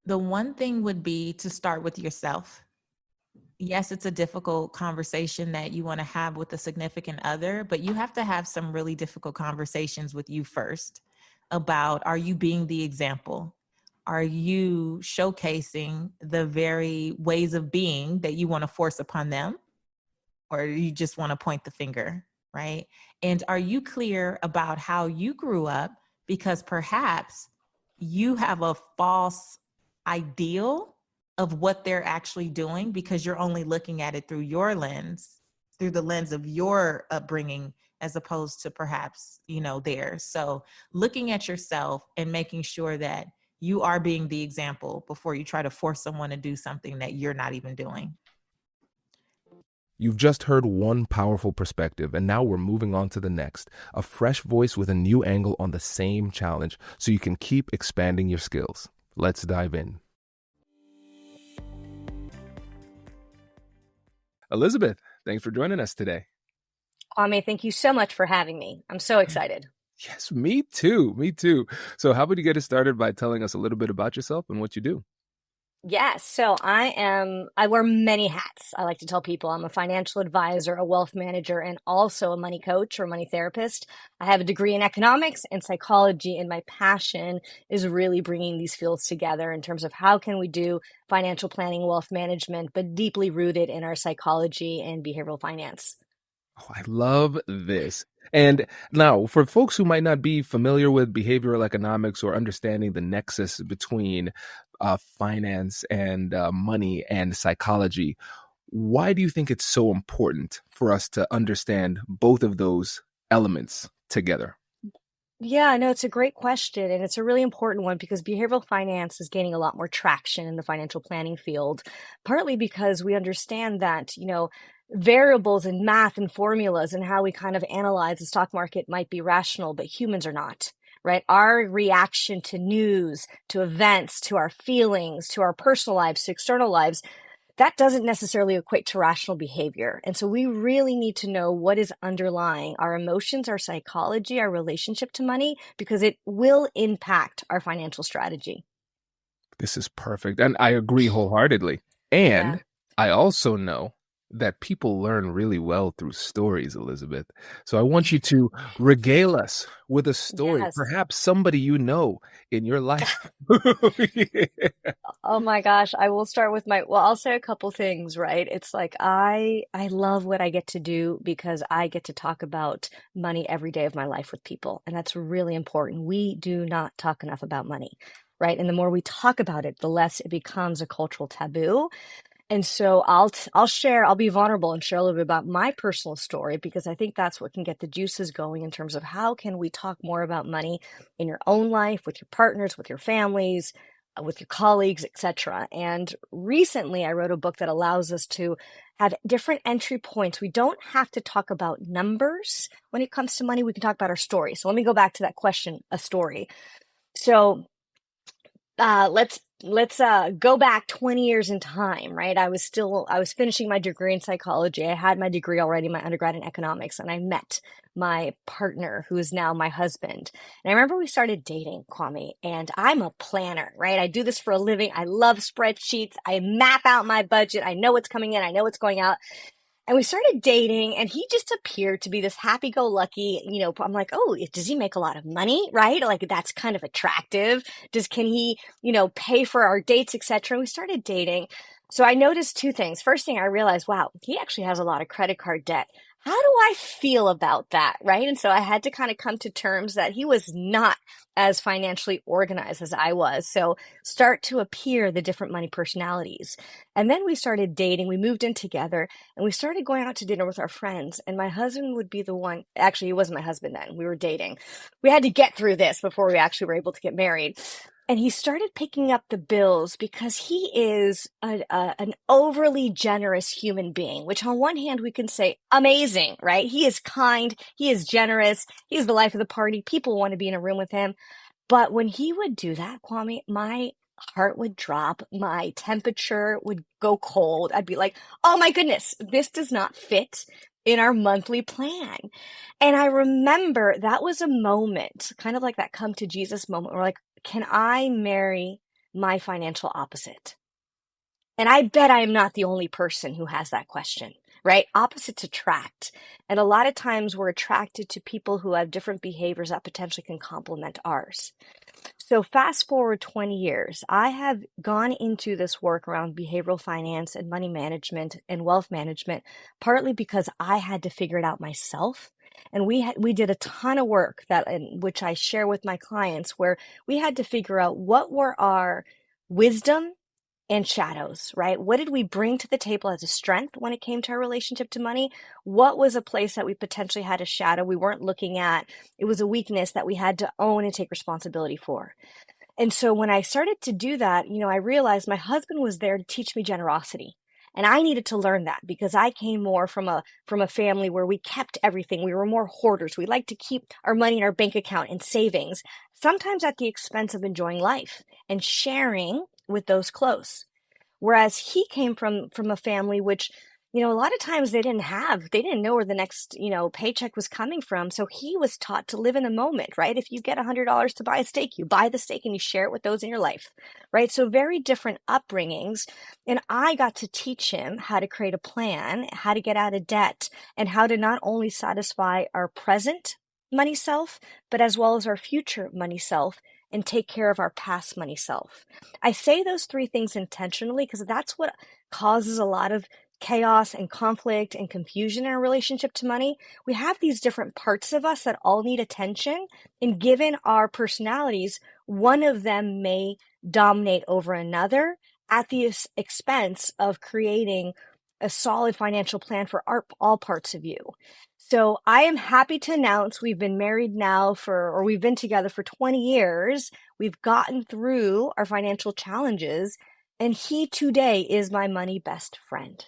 B: The one thing would be to start with yourself. Yes, it's a difficult conversation that you want to have with a significant other, but you have to have some really difficult conversations with you first about, are you being the example? Are you showcasing the very ways of being that you want to force upon them? Or you just want to point the finger, right? And are you clear about how you grew up? Because perhaps you have a false ideal of what they're actually doing because you're only looking at it through your lens, through the lens of your upbringing, as opposed to perhaps, theirs. So looking at yourself and making sure that you are being the example before you try to force someone to do something that you're not even doing.
C: You've just heard one powerful perspective, and now we're moving on to the next. A fresh voice with a new angle on the same challenge, so you can keep expanding your skills. Let's dive in. Elizabeth, thanks for joining us today.
D: Kwame, thank you so much for having me. I'm so excited.
C: Yes, me too. Me too. So how about you get us started by telling us a little bit about yourself and what you do?
D: Yes. So I wear many hats. I like to tell people I'm a financial advisor, a wealth manager, and also a money coach or money therapist. I have a degree in economics and psychology, and my passion is really bringing these fields together in terms of how can we do financial planning, wealth management, but deeply rooted in our psychology and behavioral finance.
C: Oh, I love this. And now, for folks who might not be familiar with behavioral economics or understanding the nexus between finance and money and psychology, why do you think it's so important for us to understand both of those elements together?
D: Yeah, no, it's a great question. And it's a really important one because behavioral finance is gaining a lot more traction in the financial planning field, partly because we understand that, variables in math and formulas and how we kind of analyze the stock market might be rational, but humans are not. Right? Our reaction to news, to events, to our feelings, to our personal lives, to external lives that doesn't necessarily equate to rational behavior. And so we really need to know what is underlying our emotions, our psychology, our relationship to money, because it will impact our financial strategy.
C: This is perfect. And I agree wholeheartedly.
D: Yeah.
C: And I also know that people learn really well through stories, Elizabeth. So I want you to regale us with a story,
D: Yes.
C: perhaps somebody you know in your life.
D: Oh my gosh, I will start with I'll say a couple things, right? It's like I love what I get to do because I get to talk about money every day of my life with people, and that's really important. We do not talk enough about money, right? And the more we talk about it, the less it becomes a cultural taboo. And so I'll be vulnerable and share a little bit about my personal story because I think that's what can get the juices going in terms of how can we talk more about money in your own life, with your partners, with your families, with your colleagues, etc. And recently I wrote a book that allows us to have different entry points. We don't have to talk about numbers when it comes to money. We can talk about our story. So let me go back to that question, a story. So let's go back 20 years in time, right? I was finishing my degree in psychology. I had my degree already, my undergrad in economics, and I met my partner who is now my husband. And I remember we started dating, Kwame, and I'm a planner, right? I do this for a living. I love spreadsheets. I map out my budget. I know what's coming in. I know what's going out. And we started dating, and he just appeared to be this happy-go-lucky, I'm like, oh, does he make a lot of money, right? Like, that's kind of attractive. Can he, pay for our dates, etc. And we started dating. So I noticed two things. First thing I realized, wow, he actually has a lot of credit card debt. How do I feel about that, right? And so I had to kind of come to terms that he was not as financially organized as I was. So start to appear the different money personalities. And then we started dating. We moved in together. And we started going out to dinner with our friends. And my husband would be the one, actually, he wasn't my husband then. We were dating. We had to get through this before we actually were able to get married. And he started picking up the bills because he is an overly generous human being, which on one hand we can say amazing, right? He is kind. He is generous. He is the life of the party. People want to be in a room with him. But when he would do that, Kwame, my heart would drop, my temperature would go cold. I'd be like, oh my goodness, this does not fit in our monthly plan. And I remember that was a moment, kind of like that come to Jesus moment where like, can I marry my financial opposite? And I bet I am not the only person who has that question, right? Opposites attract. And a lot of times we're attracted to people who have different behaviors that potentially can complement ours. So fast forward 20 years, I have gone into this work around behavioral finance and money management and wealth management, partly because I had to figure it out myself. And we did a ton of work which I share with my clients where we had to figure out what were our wisdom and shadows, right? What did we bring to the table as a strength when it came to our relationship to money? What was a place that we potentially had a shadow we weren't looking at? It was a weakness that we had to own and take responsibility for. And so when I started to do that, I realized my husband was there to teach me generosity. And I needed to learn that because I came more from a family where we kept everything. We were more hoarders. We liked to keep our money in our bank account and savings, sometimes at the expense of enjoying life and sharing with those close. Whereas he came from a family which, A lot of times they didn't know where the next, paycheck was coming from. So he was taught to live in the moment, right? If you get $100 to buy a steak, you buy the steak and you share it with those in your life, right? So very different upbringings. And I got to teach him how to create a plan, how to get out of debt, and how to not only satisfy our present money self, but as well as our future money self and take care of our past money self. I say those three things intentionally because that's what causes a lot of chaos and conflict and confusion in our relationship to money. We have these different parts of us that all need attention. And given our personalities, one of them may dominate over another at the expense of creating a solid financial plan for all parts of you. So I am happy to announce we've been married now or we've been together for 20 years. We've gotten through our financial challenges, and he today is my money best friend.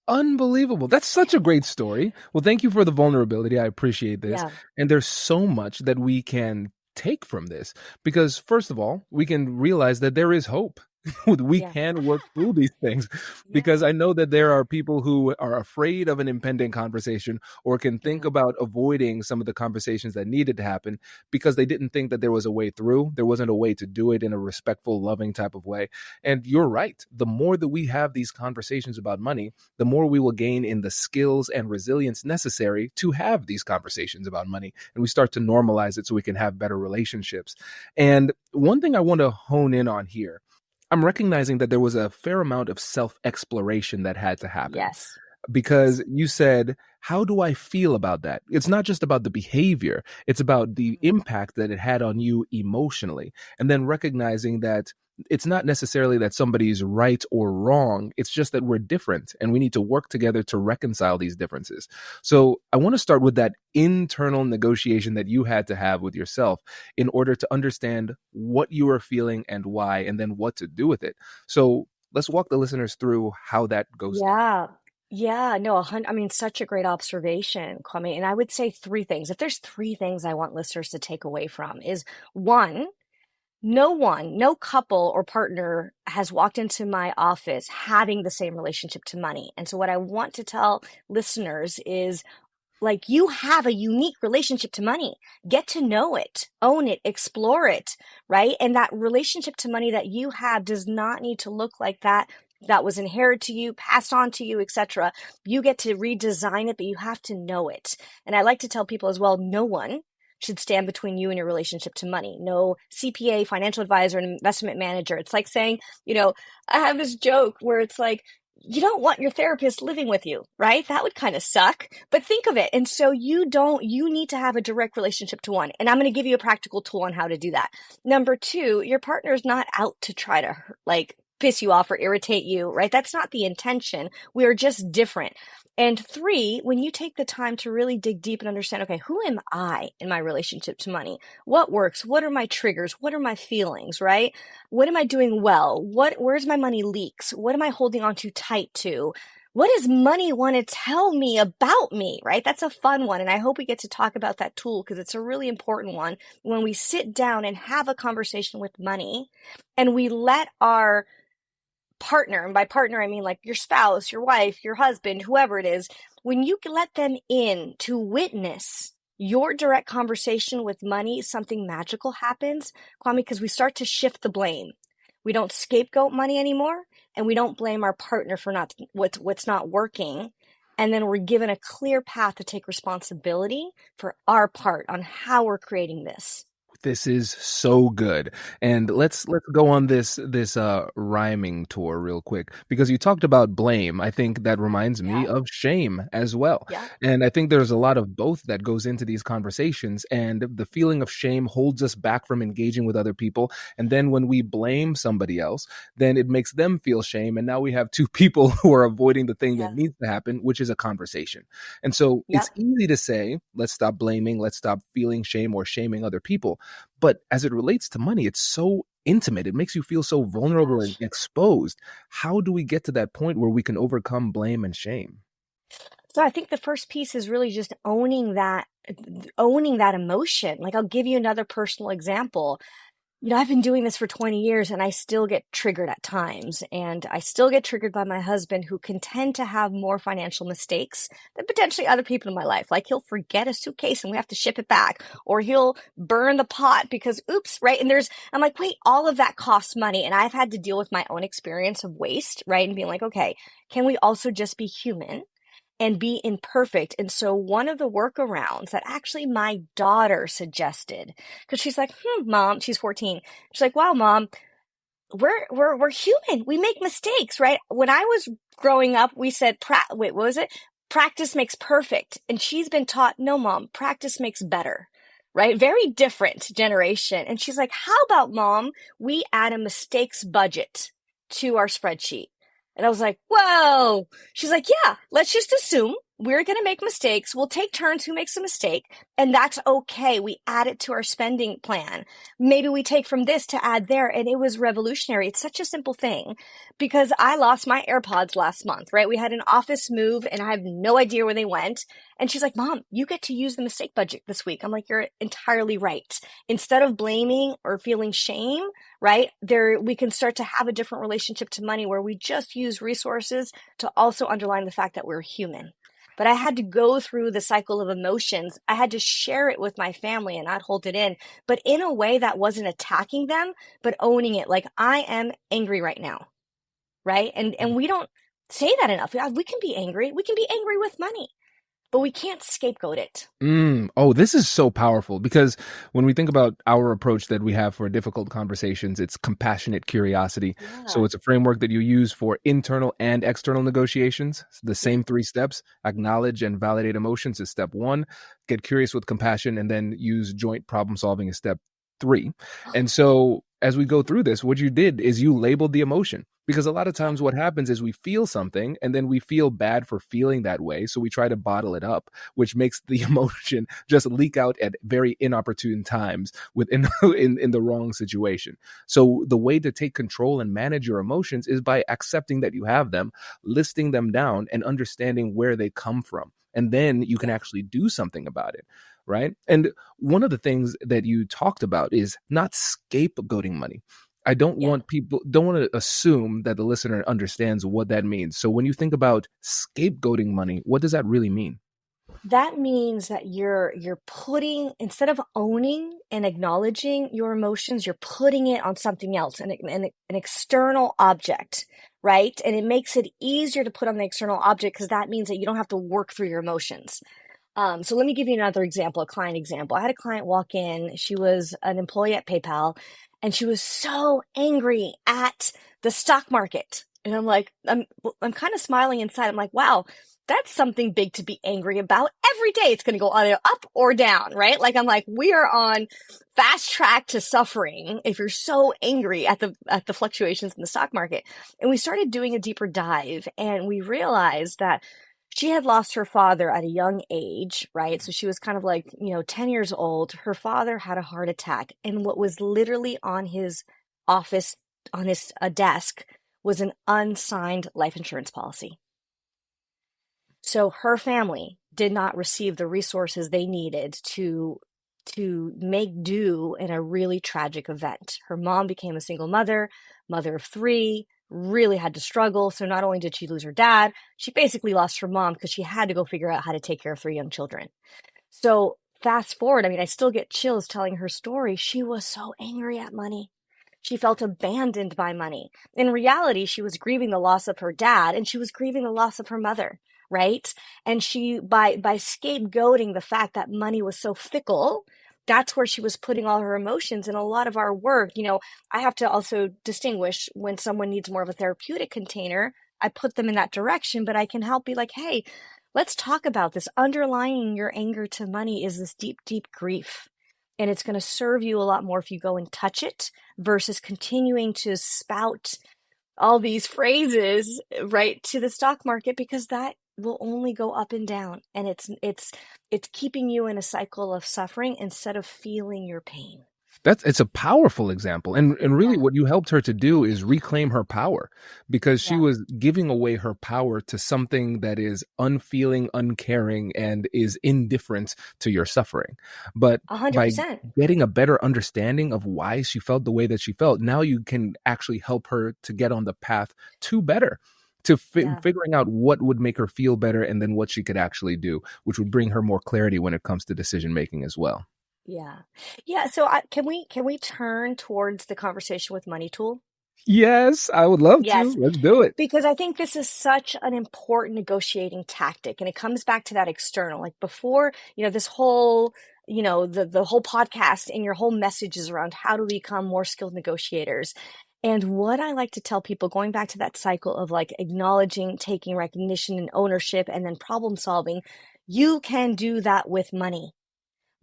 C: Unbelievable. That's such a great story. Well, thank you for the vulnerability. I appreciate this.
D: Yeah.
C: And there's so much that we can take from this because, first of all, we can realize that there is hope. We
D: Yeah.
C: can work through these things because
D: Yeah.
C: I know that there are people who are afraid of an impending conversation or can think
D: Yeah.
C: about avoiding some of the conversations that needed to happen because they didn't think that there was a way through. There wasn't a way to do it in a respectful, loving type of way. And you're right. The more that we have these conversations about money, the more we will gain in the skills and resilience necessary to have these conversations about money. And we start to normalize it so we can have better relationships. And one thing I want to hone in on here, I'm recognizing that there was a fair amount of self-exploration that had to happen
D: Yes.
C: because you said, how do I feel about that? It's not just about the behavior. It's about the impact that it had on you emotionally. And then recognizing that it's not necessarily that somebody's right or wrong. It's just that we're different and we need to work together to reconcile these differences. So I want to start with that internal negotiation that you had to have with yourself in order to understand what you were feeling and why, and then what to do with it. So let's walk the listeners through how that goes down.
D: Yeah. Yeah. No, I mean, such a great observation, Kwame. And I would say three things. If there's three things I want listeners to take away from is one, no couple or partner has walked into my office having the same relationship to money. And so what I want to tell listeners is, like, you have a unique relationship to money. Get to know it, own it, explore it, right? And that relationship to money that you have does not need to look like that was inherited to you, passed on to you, etc. You get to redesign it, but you have to know it. And I like to tell people as well, no one should stand between you and your relationship to money. No CPA, financial advisor, and investment manager. It's like saying, I have this joke where it's like, you don't want your therapist living with you, right? That would kind of suck, but think of it. And so you need to have a direct relationship to one. And I'm going to give you a practical tool on how to do that. Number two, your partner is not out to try to piss you off or irritate you, right? That's not the intention. We are just different. And three, when you take the time to really dig deep and understand, okay, who am I in my relationship to money? What works? What are my triggers? What are my feelings, right? What am I doing well? Where's my money leaks? What am I holding on too tight to? What does money want to tell me about me, right? That's a fun one. And I hope we get to talk about that tool because it's a really important one. When we sit down and have a conversation with money and we let our partner, and by partner, I mean like your spouse, your wife, your husband, whoever it is, when you let them in to witness your direct conversation with money, something magical happens, Kwame, because we start to shift the blame. We don't scapegoat money anymore, and we don't blame our partner for what's not working. And then we're given a clear path to take responsibility for our part on how we're creating this.
C: This is so good. And let's go on this rhyming tour real quick because you talked about blame. I think that reminds me
D: Yeah.
C: of shame as well.
D: Yeah.
C: And I think there's a lot of both that goes into these conversations, and the feeling of shame holds us back from engaging with other people. And then when we blame somebody else, then it makes them feel shame, and now we have two people who are avoiding the thing that
D: Yeah.
C: needs to happen, which is a conversation. And so
D: Yep.
C: it's easy to say, let's stop blaming, let's stop feeling shame or shaming other people. But as it relates to money, it's so intimate. It makes you feel so vulnerable and exposed. How do we get to that point where we can overcome blame and shame?
D: So I think the first piece is really just owning that emotion. Like, I'll give you another personal example. I've been doing this for 20 years and I still get triggered at times. And I still get triggered by my husband, who can tend to have more financial mistakes than potentially other people in my life. Like, he'll forget a suitcase and we have to ship it back, or he'll burn the pot because oops, right? And I'm like, wait, all of that costs money. And I've had to deal with my own experience of waste, right? And being like, okay, can we also just be human and be imperfect? And so one of the workarounds that actually my daughter suggested, because she's like, mom, she's 14. She's like, wow, mom, we're human. We make mistakes, right? When I was growing up, we said, wait, what was it? Practice makes perfect. And she's been taught, no, mom, practice makes better, right? Very different generation. And she's like, how about, mom, we add a mistakes budget to our spreadsheet? And I was like, whoa. She's like, yeah, let's just assume we're going to make mistakes. We'll take turns who makes a mistake. And that's okay. We add it to our spending plan. Maybe we take from this to add there. And it was revolutionary. It's such a simple thing, because I lost my AirPods last month, right? We had an office move and I have no idea where they went. And she's like, mom, you get to use the mistake budget this week. I'm like, you're entirely right. Instead of blaming or feeling shame, right there, we can start to have a different relationship to money, where we just use resources to also underline the fact that we're human. But I had to go through the cycle of emotions. I had to share it with my family and not hold it in, but in a way that wasn't attacking them, but owning it. Like, I am angry right now, right? And we don't say that enough. We can be angry. We can be angry with money, but we can't scapegoat it.
C: Oh, this is so powerful, because when we think about our approach that we have for difficult conversations, it's compassionate curiosity. So
D: Yeah.
C: it's a framework that you use for internal and external negotiations. The same 3 steps: acknowledge and validate emotions is step 1, get curious with compassion, and then use joint problem solving is step 3. And so as we go through this, what you did is you labeled the emotion. Because a lot of times what happens is we feel something and then we feel bad for feeling that way. So we try to bottle it up, which makes the emotion just leak out at very inopportune times within in the wrong situation. So the way to take control and manage your emotions is by accepting that you have them, listing them down, and understanding where they come from. And then you can actually do something about it. Right. And one of the things that you talked about is not scapegoating money. I don't
D: Yeah.
C: want to assume that the listener understands what that means. So when you think about scapegoating money, what does that really mean?
D: That means that you're putting, instead of owning and acknowledging your emotions, you're putting it on something else, an external object, right? And it makes it easier to put on the external object, because that means that you don't have to work through your emotions. So let me give you another example, a client example. I had a client walk in. She was an employee at PayPal, and she was so angry at the stock market. And I'm like, I'm kind of smiling inside. I'm like, wow, that's something big to be angry about. Every day it's going to go either up or down, right? Like, I'm like, we are on fast track to suffering if you're so angry at the fluctuations in the stock market. And we started doing a deeper dive, and we realized that she had lost her father at a young age, right? So she was kind of like, 10 years old. Her father had a heart attack, and what was literally on his office, on his desk, was an unsigned life insurance policy. So her family did not receive the resources they needed to make do in a really tragic event. Her mom became a single mother of 3, really had to struggle. So not only did she lose her dad, she basically lost her mom, because she had to go figure out how to take care of 3 young children. So fast forward, I mean, I still get chills telling her story. She was so angry at money. She felt abandoned by money. In reality, she was grieving the loss of her dad, and she was grieving the loss of her mother, right? And she, by scapegoating the fact that money was so fickle, that's where she was putting all her emotions. And a lot of our work, I have to also distinguish when someone needs more of a therapeutic container. I put them in that direction, but I can help be like, hey, let's talk about this. Underlying your anger to money is this deep, deep grief. And it's going to serve you a lot more if you go and touch it, versus continuing to spout all these phrases right to the stock market, because that will only go up and down. And it's keeping you in a cycle of suffering instead of feeling your pain.
C: It's a powerful example. And really
D: Yeah,
C: what you helped her to do is reclaim her power, because she
D: yeah,
C: was giving away her power to something that is unfeeling, uncaring, and is indifferent to your suffering. But by
D: 100%.
C: getting a better understanding of why she felt the way that she felt, now you can actually help her to get on the path to better, to
D: Yeah.
C: figuring out what would make her feel better, and then what she could actually do, which would bring her more clarity when it comes to decision making as well.
D: Yeah. Yeah. So can we turn towards the conversation with money tool?
C: Yes, I would love to.
D: Yes,
C: Let's do it.
D: because I think this is such an important negotiating tactic, and it comes back to that external. Like before, this whole, the whole podcast and your whole message is around how to become more skilled negotiators. And what I like to tell people, going back to that cycle of like acknowledging, taking recognition and ownership, and then problem solving, you can do that with money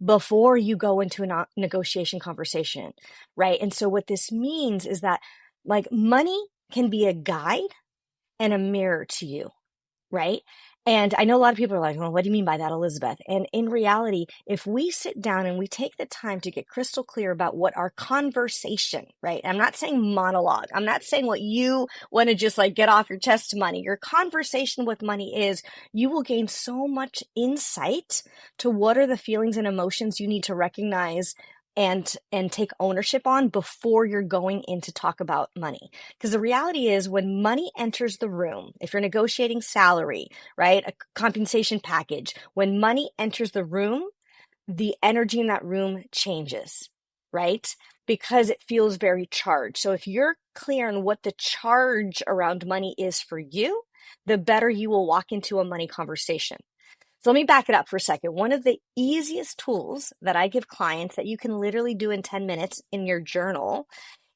D: before you go into a negotiation conversation, right? And so what this means is that like money can be a guide and a mirror to you, right? And I know a lot of people are like, well, what do you mean by that, Elizabeth? And in reality, if we sit down and we take the time to get crystal clear about what our conversation, right? I'm not saying monologue. I'm not saying what you want to just like get off your chest to money. Your conversation with money is, you will gain so much insight to what are the feelings and emotions you need to recognize and take ownership on before you're going in to talk about money. Because the reality is, when money enters the room, if you're negotiating salary, right, a compensation package, when money enters the room, the energy in that room changes, right? Because it feels very charged. So if you're clear on what the charge around money is for you, the better you will walk into a money conversation. So let me back it up for a second. One of the easiest tools that I give clients that you can literally do in 10 minutes in your journal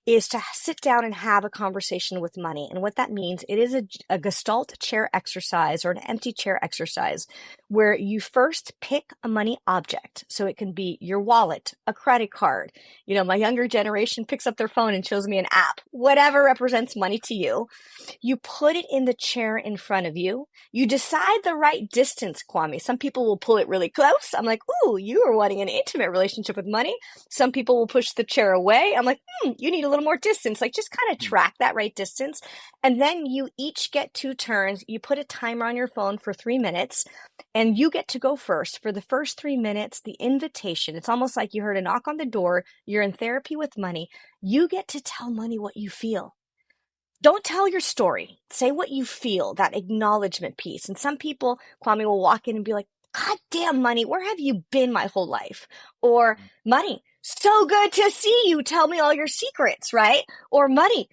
D: is to sit down and have a conversation with money. And what that means, it is a gestalt chair exercise or an empty chair exercise where you first pick a money object. So it can be your wallet, a credit card. My younger generation picks up their phone and shows me an app, whatever represents money to you. You put it in the chair in front of you. You decide the right distance, Kwame. Some people will pull it really close. I'm like, ooh, you are wanting an intimate relationship with money. Some people will push the chair away. I'm like, you need a little more distance. Like, just kind of track that right distance. And then you each get 2 turns. You put a timer on your phone for 3 minutes, and you get to go first. For the first 3 minutes, the invitation, it's almost like you heard a knock on the door. You're in therapy with money. You get to tell money what you feel. Don't tell your story. Say what you feel, that acknowledgement piece. And some people, Kwame, will walk in and be like, God damn, money, where have you been my whole life? Or, money, so good to see you. Tell me all your secrets, right? Or, money,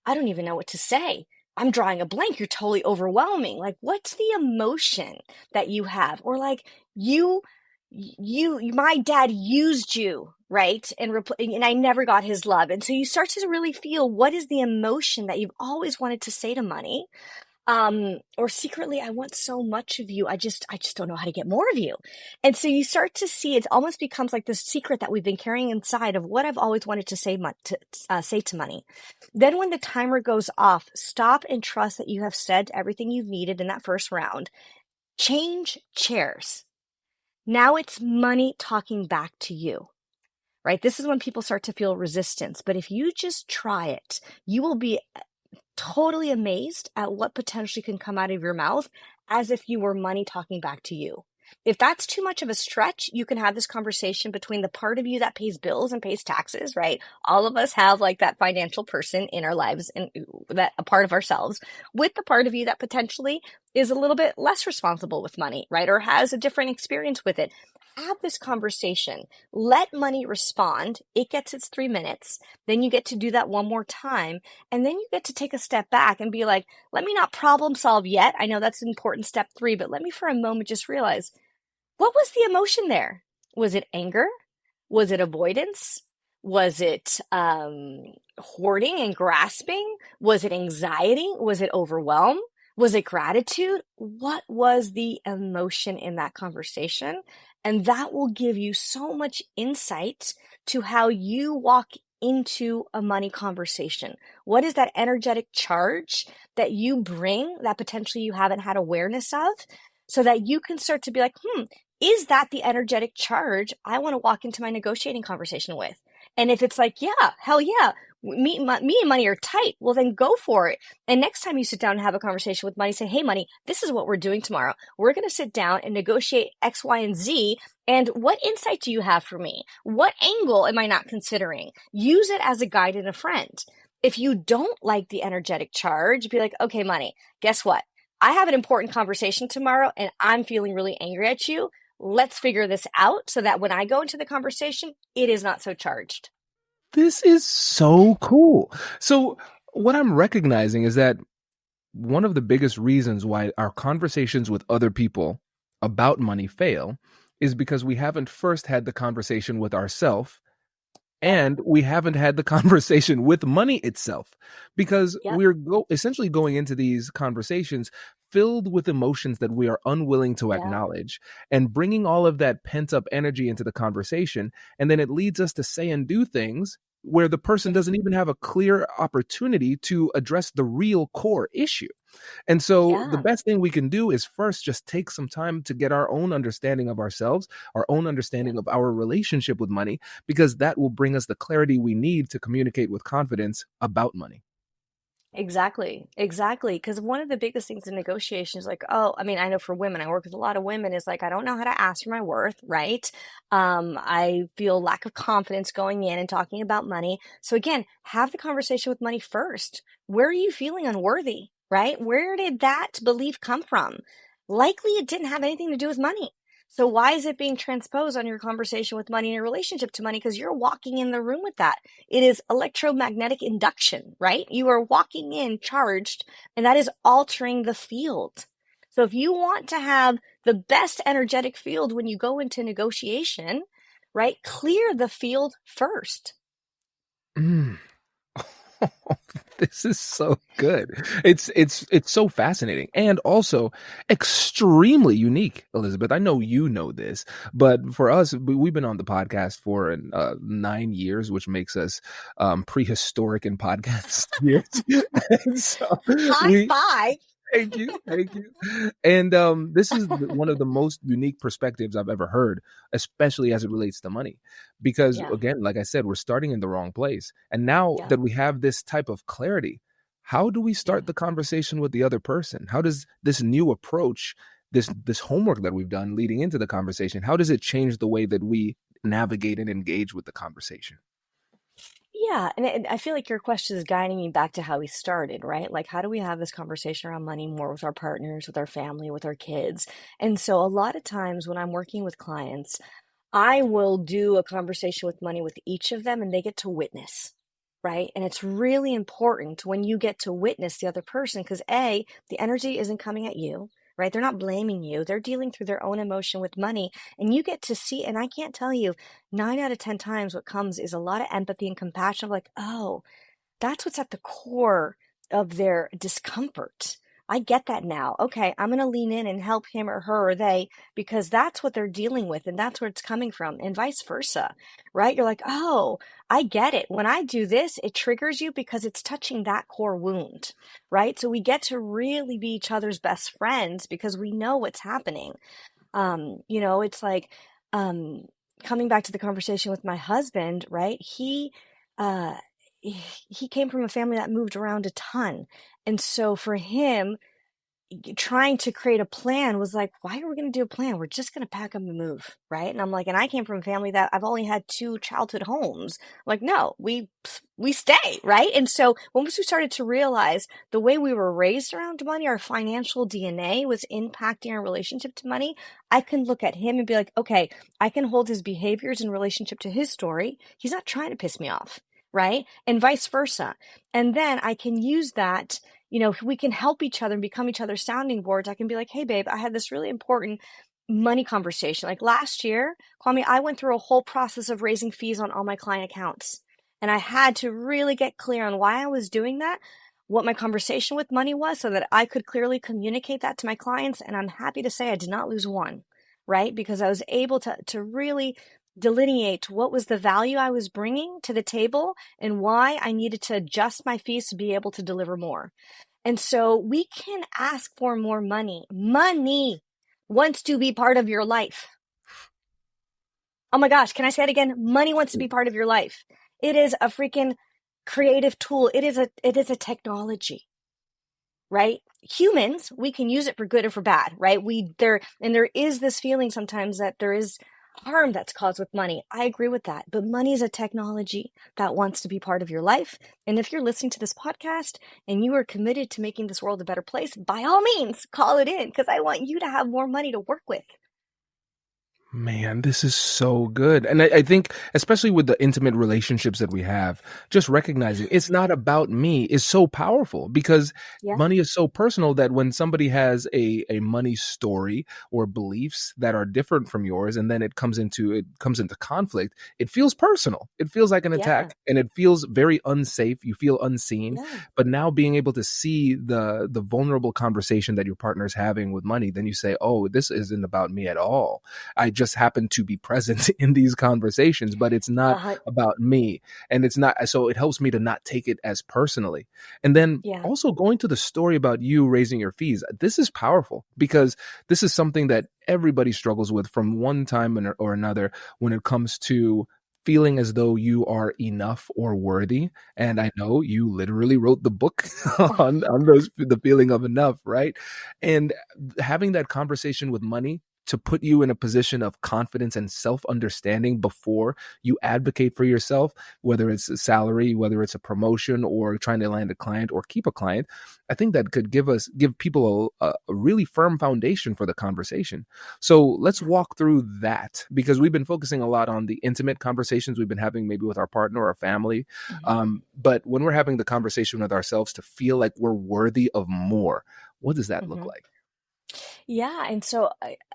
D: I don't even know what to say. I'm drawing a blank. You're totally overwhelming. Like, what's the emotion that you have? Or like, my dad used you, right? And I never got his love. And so you start to really feel, what is the emotion that you've always wanted to say to money? Or secretly, I want so much of you. I just don't know how to get more of you. And so you start to see, it almost becomes like this secret that we've been carrying inside of what I've always wanted to say to money. Then when the timer goes off, stop and trust that you have said everything you've needed in that first round. Change chairs. Now it's money talking back to you, right? This is when people start to feel resistance. But if you just try it, you will be totally amazed at what potentially can come out of your mouth as if you were money talking back to you. If that's too much of a stretch, you can have this conversation between the part of you that pays bills and pays taxes, right? All of us have like that financial person in our lives and that a part of ourselves, with the part of you that potentially is a little bit less responsible with money, right? Or has a different experience with it. Have this conversation. Let money respond. It gets its 3 minutes. Then you get to do that one more time. And then you get to take a step back and be like, let me not problem solve yet. I know that's an important step 3, but let me for a moment just realize, what was the emotion there? Was it anger? Was it avoidance? Was it hoarding and grasping? Was it anxiety? Was it overwhelm? Was it gratitude? What was the emotion in that conversation? And that will give you so much insight to how you walk into a money conversation. What is that energetic charge that you bring that potentially you haven't had awareness of, so that you can start to be like, is that the energetic charge I want to walk into my negotiating conversation with? And if it's like, yeah, hell yeah, me and money are tight, well, then go for it. And next time you sit down and have a conversation with money, say, hey, money, this is what we're doing tomorrow. We're going to sit down and negotiate X, Y, and Z. And what insight do you have for me? What angle am I not considering? Use it as a guide and a friend. If you don't like the energetic charge, be like, okay, money, guess what? I have an important conversation tomorrow and I'm feeling really angry at you. Let's figure this out so that when I go into the conversation, it is not so charged.
C: This is so cool. So, what I'm recognizing is that one of the biggest reasons why our conversations with other people about money fail is because we haven't first had the conversation with ourselves,
D: Yep.
C: and we haven't had the conversation with money itself, because
D: Yep.
C: we're essentially going into these conversations filled with emotions that we are unwilling to
D: Yeah.
C: acknowledge, and bringing all of that pent up energy into the conversation. And then it leads us to say and do things where the person doesn't even have a clear opportunity to address the real core issue. And so the
D: Yeah.
C: best thing we can do is first just take some time to get our own understanding of ourselves, our own understanding of our relationship with money, because that will bring us the clarity we need to communicate with confidence about money.
D: Exactly. Exactly. Because one of the biggest things in negotiations, like, oh, I mean, I know for women, I work with a lot of women, is like, I don't know how to ask for my worth, right? I feel lack of confidence going in and talking about money. So again, have the conversation with money first. Where are you feeling unworthy, right? Where did that belief come from? Likely it didn't have anything to do with money. So why is it being transposed on your conversation with money and your relationship to money? Because you're walking in the room with that. It is electromagnetic induction, right? You are walking in charged, and that is altering the field. So if you want to have the best energetic field when you go into negotiation, right, clear the field first.
C: Mm. This is so good. It's so fascinating and also extremely unique, Elizabeth. I know you know this, but for us, we've been on the podcast for 9 years, which makes us prehistoric in podcast years. And so
D: High
C: we
D: five.
C: Thank you, thank you. And this is one of the most unique perspectives I've ever heard, especially as it relates to money. Because
D: Yeah,
C: again, like I said, we're starting in the wrong place. And now
D: yeah,
C: that we have this type of clarity, how do we
D: yeah.
C: start the conversation with the other person? How does this new approach, this homework that we've done leading into the conversation, how does it change the way that we navigate and engage with the conversation?
D: Yeah, and I feel like your question is guiding me back to how we started, right? Like, how do we have this conversation around money more with our partners, with our family, with our kids? And so, a lot of times when I'm working with clients, I will do a conversation with money with each of them, and they get to witness, right? And it's really important when you get to witness the other person because A, the energy isn't coming at you, right? They're not blaming you. They're dealing through their own emotion with money, and you get to see. And I can't tell you, 9 out of 10 times what comes is a lot of empathy and compassion of like, oh, that's what's at the core of their discomfort. I get that now. Okay, I'm going to lean in and help him or her or they because that's what they're dealing with and that's where it's coming from, and vice versa, right? You're like, oh, I get it. When I do this, it triggers you because it's touching that core wound, right? So we get to really be each other's best friends because we know what's happening. It's like um, coming back to the conversation with my husband, right? Uh, he came from a family that moved around a ton. And so for him, trying to create a plan was like, why are we going to do a plan? We're just going to pack up and move. Right. And I'm like, and I came from a family that I've only had 2 childhood homes. I'm like, no, we stay. Right. And so once we started to realize the way we were raised around money, our financial DNA was impacting our relationship to money, I can look at him and be like, okay, I can hold his behaviors in relationship to his story. He's not trying to piss me off. Right. And vice versa. And then I can use that, we can help each other and become each other's sounding boards. I can be like, hey, babe, I had this really important money conversation. Like last year, Kwame, I went through a whole process of raising fees on all my client accounts. And I had to really get clear on why I was doing that, what my conversation with money was, so that I could clearly communicate that to my clients. And I'm happy to say I did not lose one, right? Because I was able to really delineate what was the value I was bringing to the table and why I needed to adjust my fees to be able to deliver more. And so we can ask for more money. Money wants to be part of your life. Oh my gosh, can I say it again? Money wants to be part of your life. It is a freaking creative tool. It is a technology, right? Humans, we can use it for good or for bad, right? There is this feeling sometimes that there is harm that's caused with money. I agree with that. But money is a technology that wants to be part of your life. And if you're listening to this podcast and you are committed to making this world a better place, by all means, call it in, because I want you to have more money to work with.
C: Man, this is so good. And I think, especially with the intimate relationships that we have, just recognizing it's not about me is so powerful, because
D: Yeah.
C: money is so personal that when somebody has a money story or beliefs that are different from yours, and then it comes into conflict, it feels personal. It feels like an
D: Yeah.
C: attack, and it feels very unsafe. You feel unseen.
D: Yeah.
C: But now being able to see the vulnerable conversation that your partner's having with money, then you say, oh, this isn't about me at all. I just happen to be present in these conversations, but it's not about me. And it's not, so it helps me to not take it as personally. And then also going to the story about you raising your fees. This is powerful, because this is something that everybody struggles with from one time or another when it comes to feeling as though you are enough or worthy. And I know you literally wrote the book on the feeling of enough, right? And having that conversation with money to put you in a position of confidence and self-understanding before you advocate for yourself, whether it's a salary, whether it's a promotion, or trying to land a client or keep a client, I think that could give people a really firm foundation for the conversation. So let's walk through that, because we've been focusing a lot on the intimate conversations we've been having maybe with our partner or our family. But when we're having the conversation with ourselves to feel like we're worthy of more, what does that look like?
D: Yeah. And so,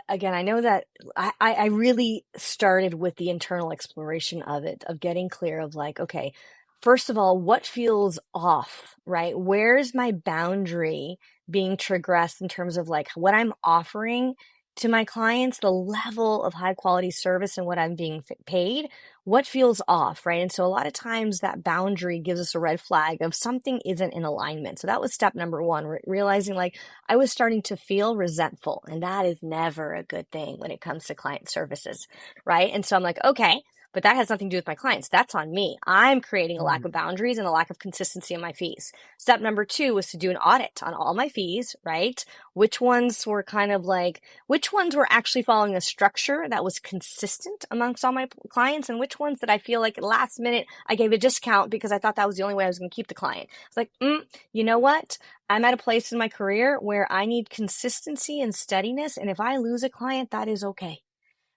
D: again, I know that I really started with the internal exploration of it, of getting clear of like, okay, first of all, what feels off, right? Where's my boundary being transgressed in terms of like what I'm offering to my clients, the level of high quality service and what I'm being paid, what feels off, right? And so a lot of times that boundary gives us a red flag of something isn't in alignment. So that was step number one, realizing like I was starting to feel resentful, and that is never a good thing when it comes to client services, right? And so I'm like, okay, but that has nothing to do with my clients. That's on me. I'm creating a lack of boundaries and a lack of consistency in my fees. Step number two was to do an audit on all my fees, right? Which ones were actually following a structure that was consistent amongst all my clients, and which ones that I feel like last minute I gave a discount because I thought that was the only way I was going to keep the client. It's like, you know what? I'm at a place in my career where I need consistency and steadiness. And if I lose a client, that is okay.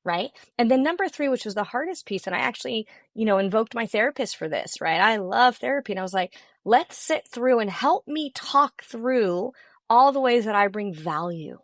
D: Right. And then number three, which was the hardest piece, and I actually, invoked my therapist for this, right? I love therapy. And I was like, let's sit through and help me talk through all the ways that I bring value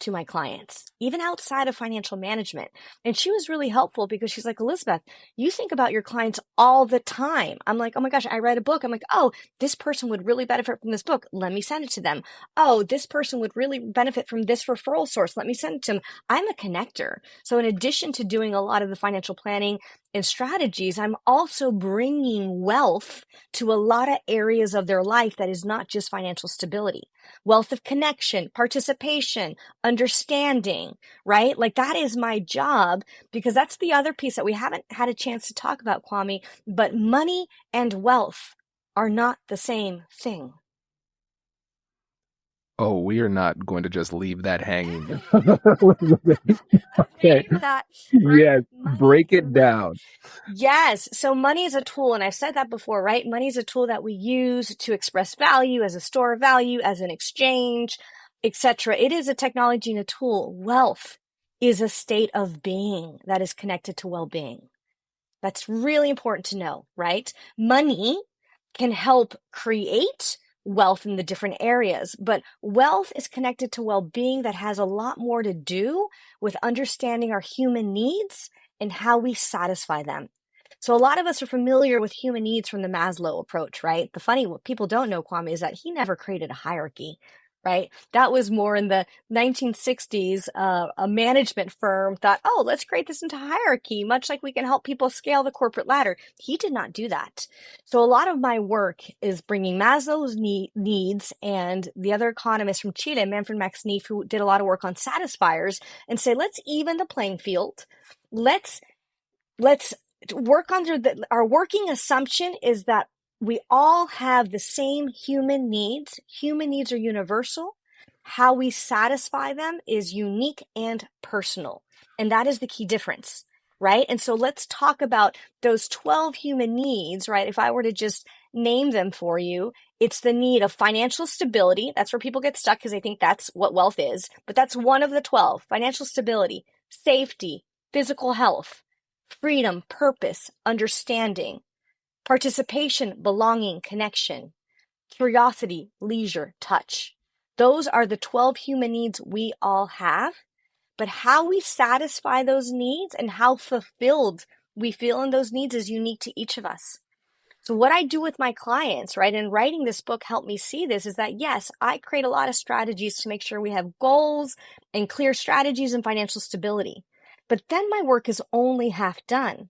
D: to my clients, even outside of financial management. And she was really helpful because she's like, Elizabeth, you think about your clients all the time. I'm like, oh my gosh, I read a book. I'm like, oh, this person would really benefit from this book. Let me send it to them. Oh, this person would really benefit from this referral source. Let me send it to them. I'm a connector. So in addition to doing a lot of the financial planning and strategies, I'm also bringing wealth to a lot of areas of their life that is not just financial stability. Wealth of connection, participation, understanding, right? Like that is my job, because that's the other piece that we haven't had a chance to talk about, Kwame, but money and wealth are not the same thing.
C: Oh, we are not going to just leave that hanging.
D: Okay. That,
C: yes, break it down.
D: Yes. So money is a tool, and I've said that before, right? Money is a tool that we use to express value, as a store of value, as an exchange, etc. It is a technology and a tool. Wealth is a state of being that is connected to well-being. That's really important to know, right? Money can help create wealth in the different areas, but wealth is connected to well-being that has a lot more to do with understanding our human needs and how we satisfy them. So a lot of us are familiar with human needs from the Maslow approach, right? What people don't know, Kwame, is that he never created a hierarchy, right? That was more in the 1960s. A management firm thought, oh, let's create this into hierarchy, much like we can help people scale the corporate ladder. He did not do that. So a lot of my work is bringing Maslow's needs and the other economist from Chile, Manfred Max Neef, who did a lot of work on satisfiers, and say, let's even the playing field. Let's work on our working assumption is that we all have the same human needs. Human needs are universal. How we satisfy them is unique and personal. And that is the key difference, right? And so let's talk about those 12 human needs, right? If I were to just name them for you, it's the need of financial stability. That's where people get stuck because they think that's what wealth is. But that's one of the 12: financial stability, safety, physical health, freedom, purpose, understanding, participation, belonging, connection, curiosity, leisure, touch. Those are the 12 human needs we all have. But how we satisfy those needs and how fulfilled we feel in those needs is unique to each of us. So what I do with my clients, right, and writing this book helped me see this, is that yes, I create a lot of strategies to make sure we have goals and clear strategies and financial stability. But then my work is only half done.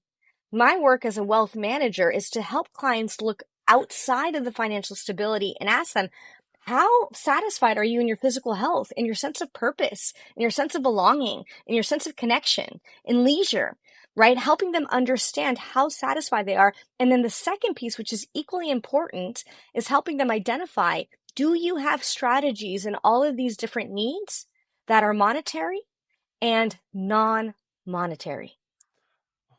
D: My work as a wealth manager is to help clients look outside of the financial stability and ask them, how satisfied are you in your physical health, in your sense of purpose, in your sense of belonging, in your sense of connection, in leisure, right? Helping them understand how satisfied they are. And then the second piece, which is equally important, is helping them identify, do you have strategies in all of these different needs that are monetary and non-monetary?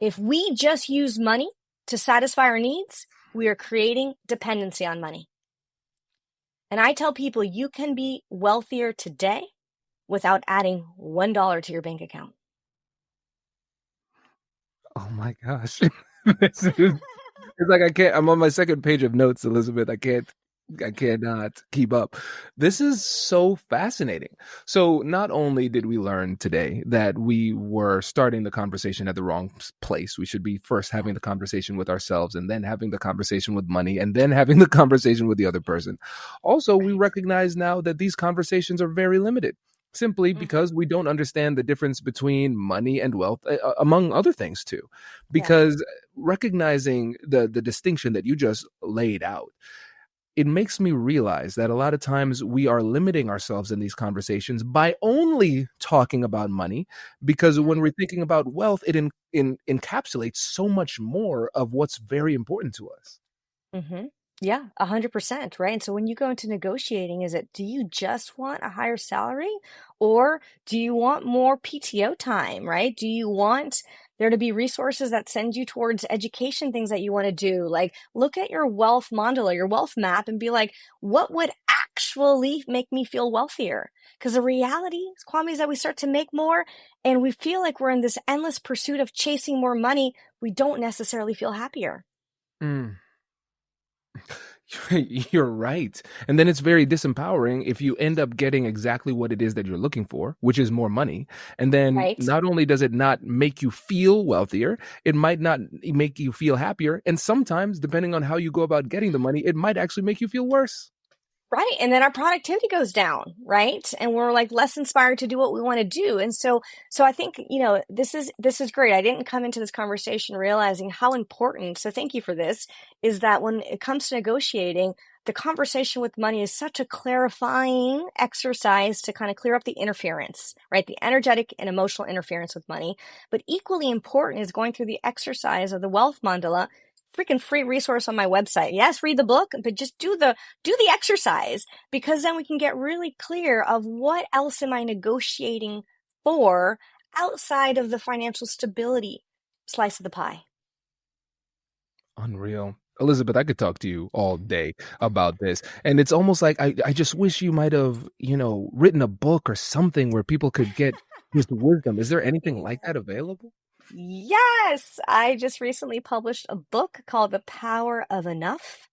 D: If we just use money to satisfy our needs, we are creating dependency on money. And I tell people you can be wealthier today without adding $1 to your bank account.
C: Oh my gosh. It's like I'm on my second page of notes, Elizabeth. I cannot keep up. This is so fascinating. So not only did we learn today that we were starting the conversation at the wrong place, we should be first having the conversation with ourselves and then having the conversation with money and then having the conversation with the other person. Also, we recognize now that these conversations are very limited, simply because we don't understand the difference between money and wealth, among other things too. Because recognizing the distinction that you just laid out, it makes me realize that a lot of times we are limiting ourselves in these conversations by only talking about money, because when we're thinking about wealth, it encapsulates so much more of what's very important to us.
D: Mm-hmm. Yeah, 100%, right? And so when you go into negotiating, do you just want a higher salary, or do you want more PTO time, right? Do you want there to be resources that send you towards education, things that you want to do? Like, look at your wealth mandala, your wealth map, and be like, what would actually make me feel wealthier? Because the reality, Kwame, is that we start to make more and we feel like we're in this endless pursuit of chasing more money. We don't necessarily feel happier.
C: Mm. You're right. And then it's very disempowering if you end up getting exactly what it is that you're looking for, which is more money. And then
D: Right.
C: not only does it not make you feel wealthier, it might not make you feel happier. And sometimes, depending on how you go about getting the money, it might actually make you feel worse.
D: Right. And then our productivity goes down, right? And we're like less inspired to do what we want to do. And so I think, this is great. I didn't come into this conversation realizing how important, so thank you for this, is that when it comes to negotiating, the conversation with money is such a clarifying exercise to kind of clear up the interference, right? The energetic and emotional interference with money. But equally important is going through the exercise of the wealth mandala, freaking free resource on my website. Yes, read the book, but just do the exercise, because then we can get really clear of what else am I negotiating for outside of the financial stability slice of the pie.
C: Unreal. Elizabeth, I could talk to you all day about this. And it's almost like I just wish you might have, written a book or something where people could get just wisdom. Is there anything like that available?
D: Yes, I just recently published a book called The Power of Enough: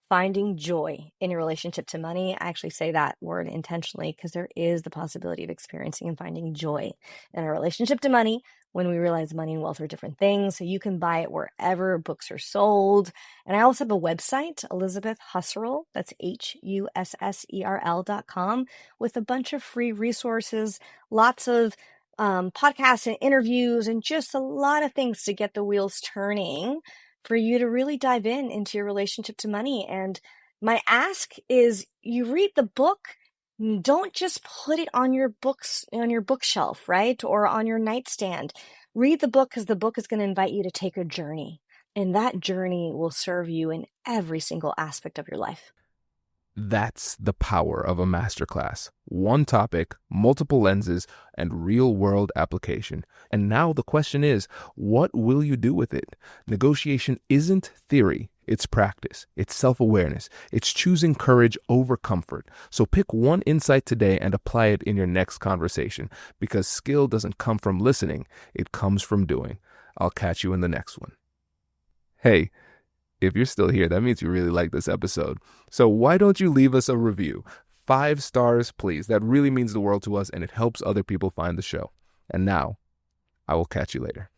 D: Finding Joy in Your Relationship to Money. I actually say that word intentionally because there is the possibility of experiencing and finding joy in our relationship to money when we realize money and wealth are different things. So you can buy it wherever books are sold. And I also have a website, Elizabeth Husserl, that's HUSSERL.com, with a bunch of free resources, lots of podcasts and interviews, and just a lot of things to get the wheels turning for you to really dive into your relationship to money. And my ask is, you read the book, don't just put it on your bookshelf, right? Or on your nightstand. Read the book because the book is going to invite you to take a journey. And that journey will serve you in every single aspect of your life.
C: That's the power of a masterclass. One topic, multiple lenses, and real-world application. And now the question is, what will you do with it? Negotiation isn't theory. It's practice. It's self-awareness. It's choosing courage over comfort. So pick one insight today and apply it in your next conversation, because skill doesn't come from listening. It comes from doing. I'll catch you in the next one. Hey, if you're still here, that means you really like this episode. So why don't you leave us a review? 5 stars, please. That really means the world to us, and it helps other people find the show. And now, I will catch you later.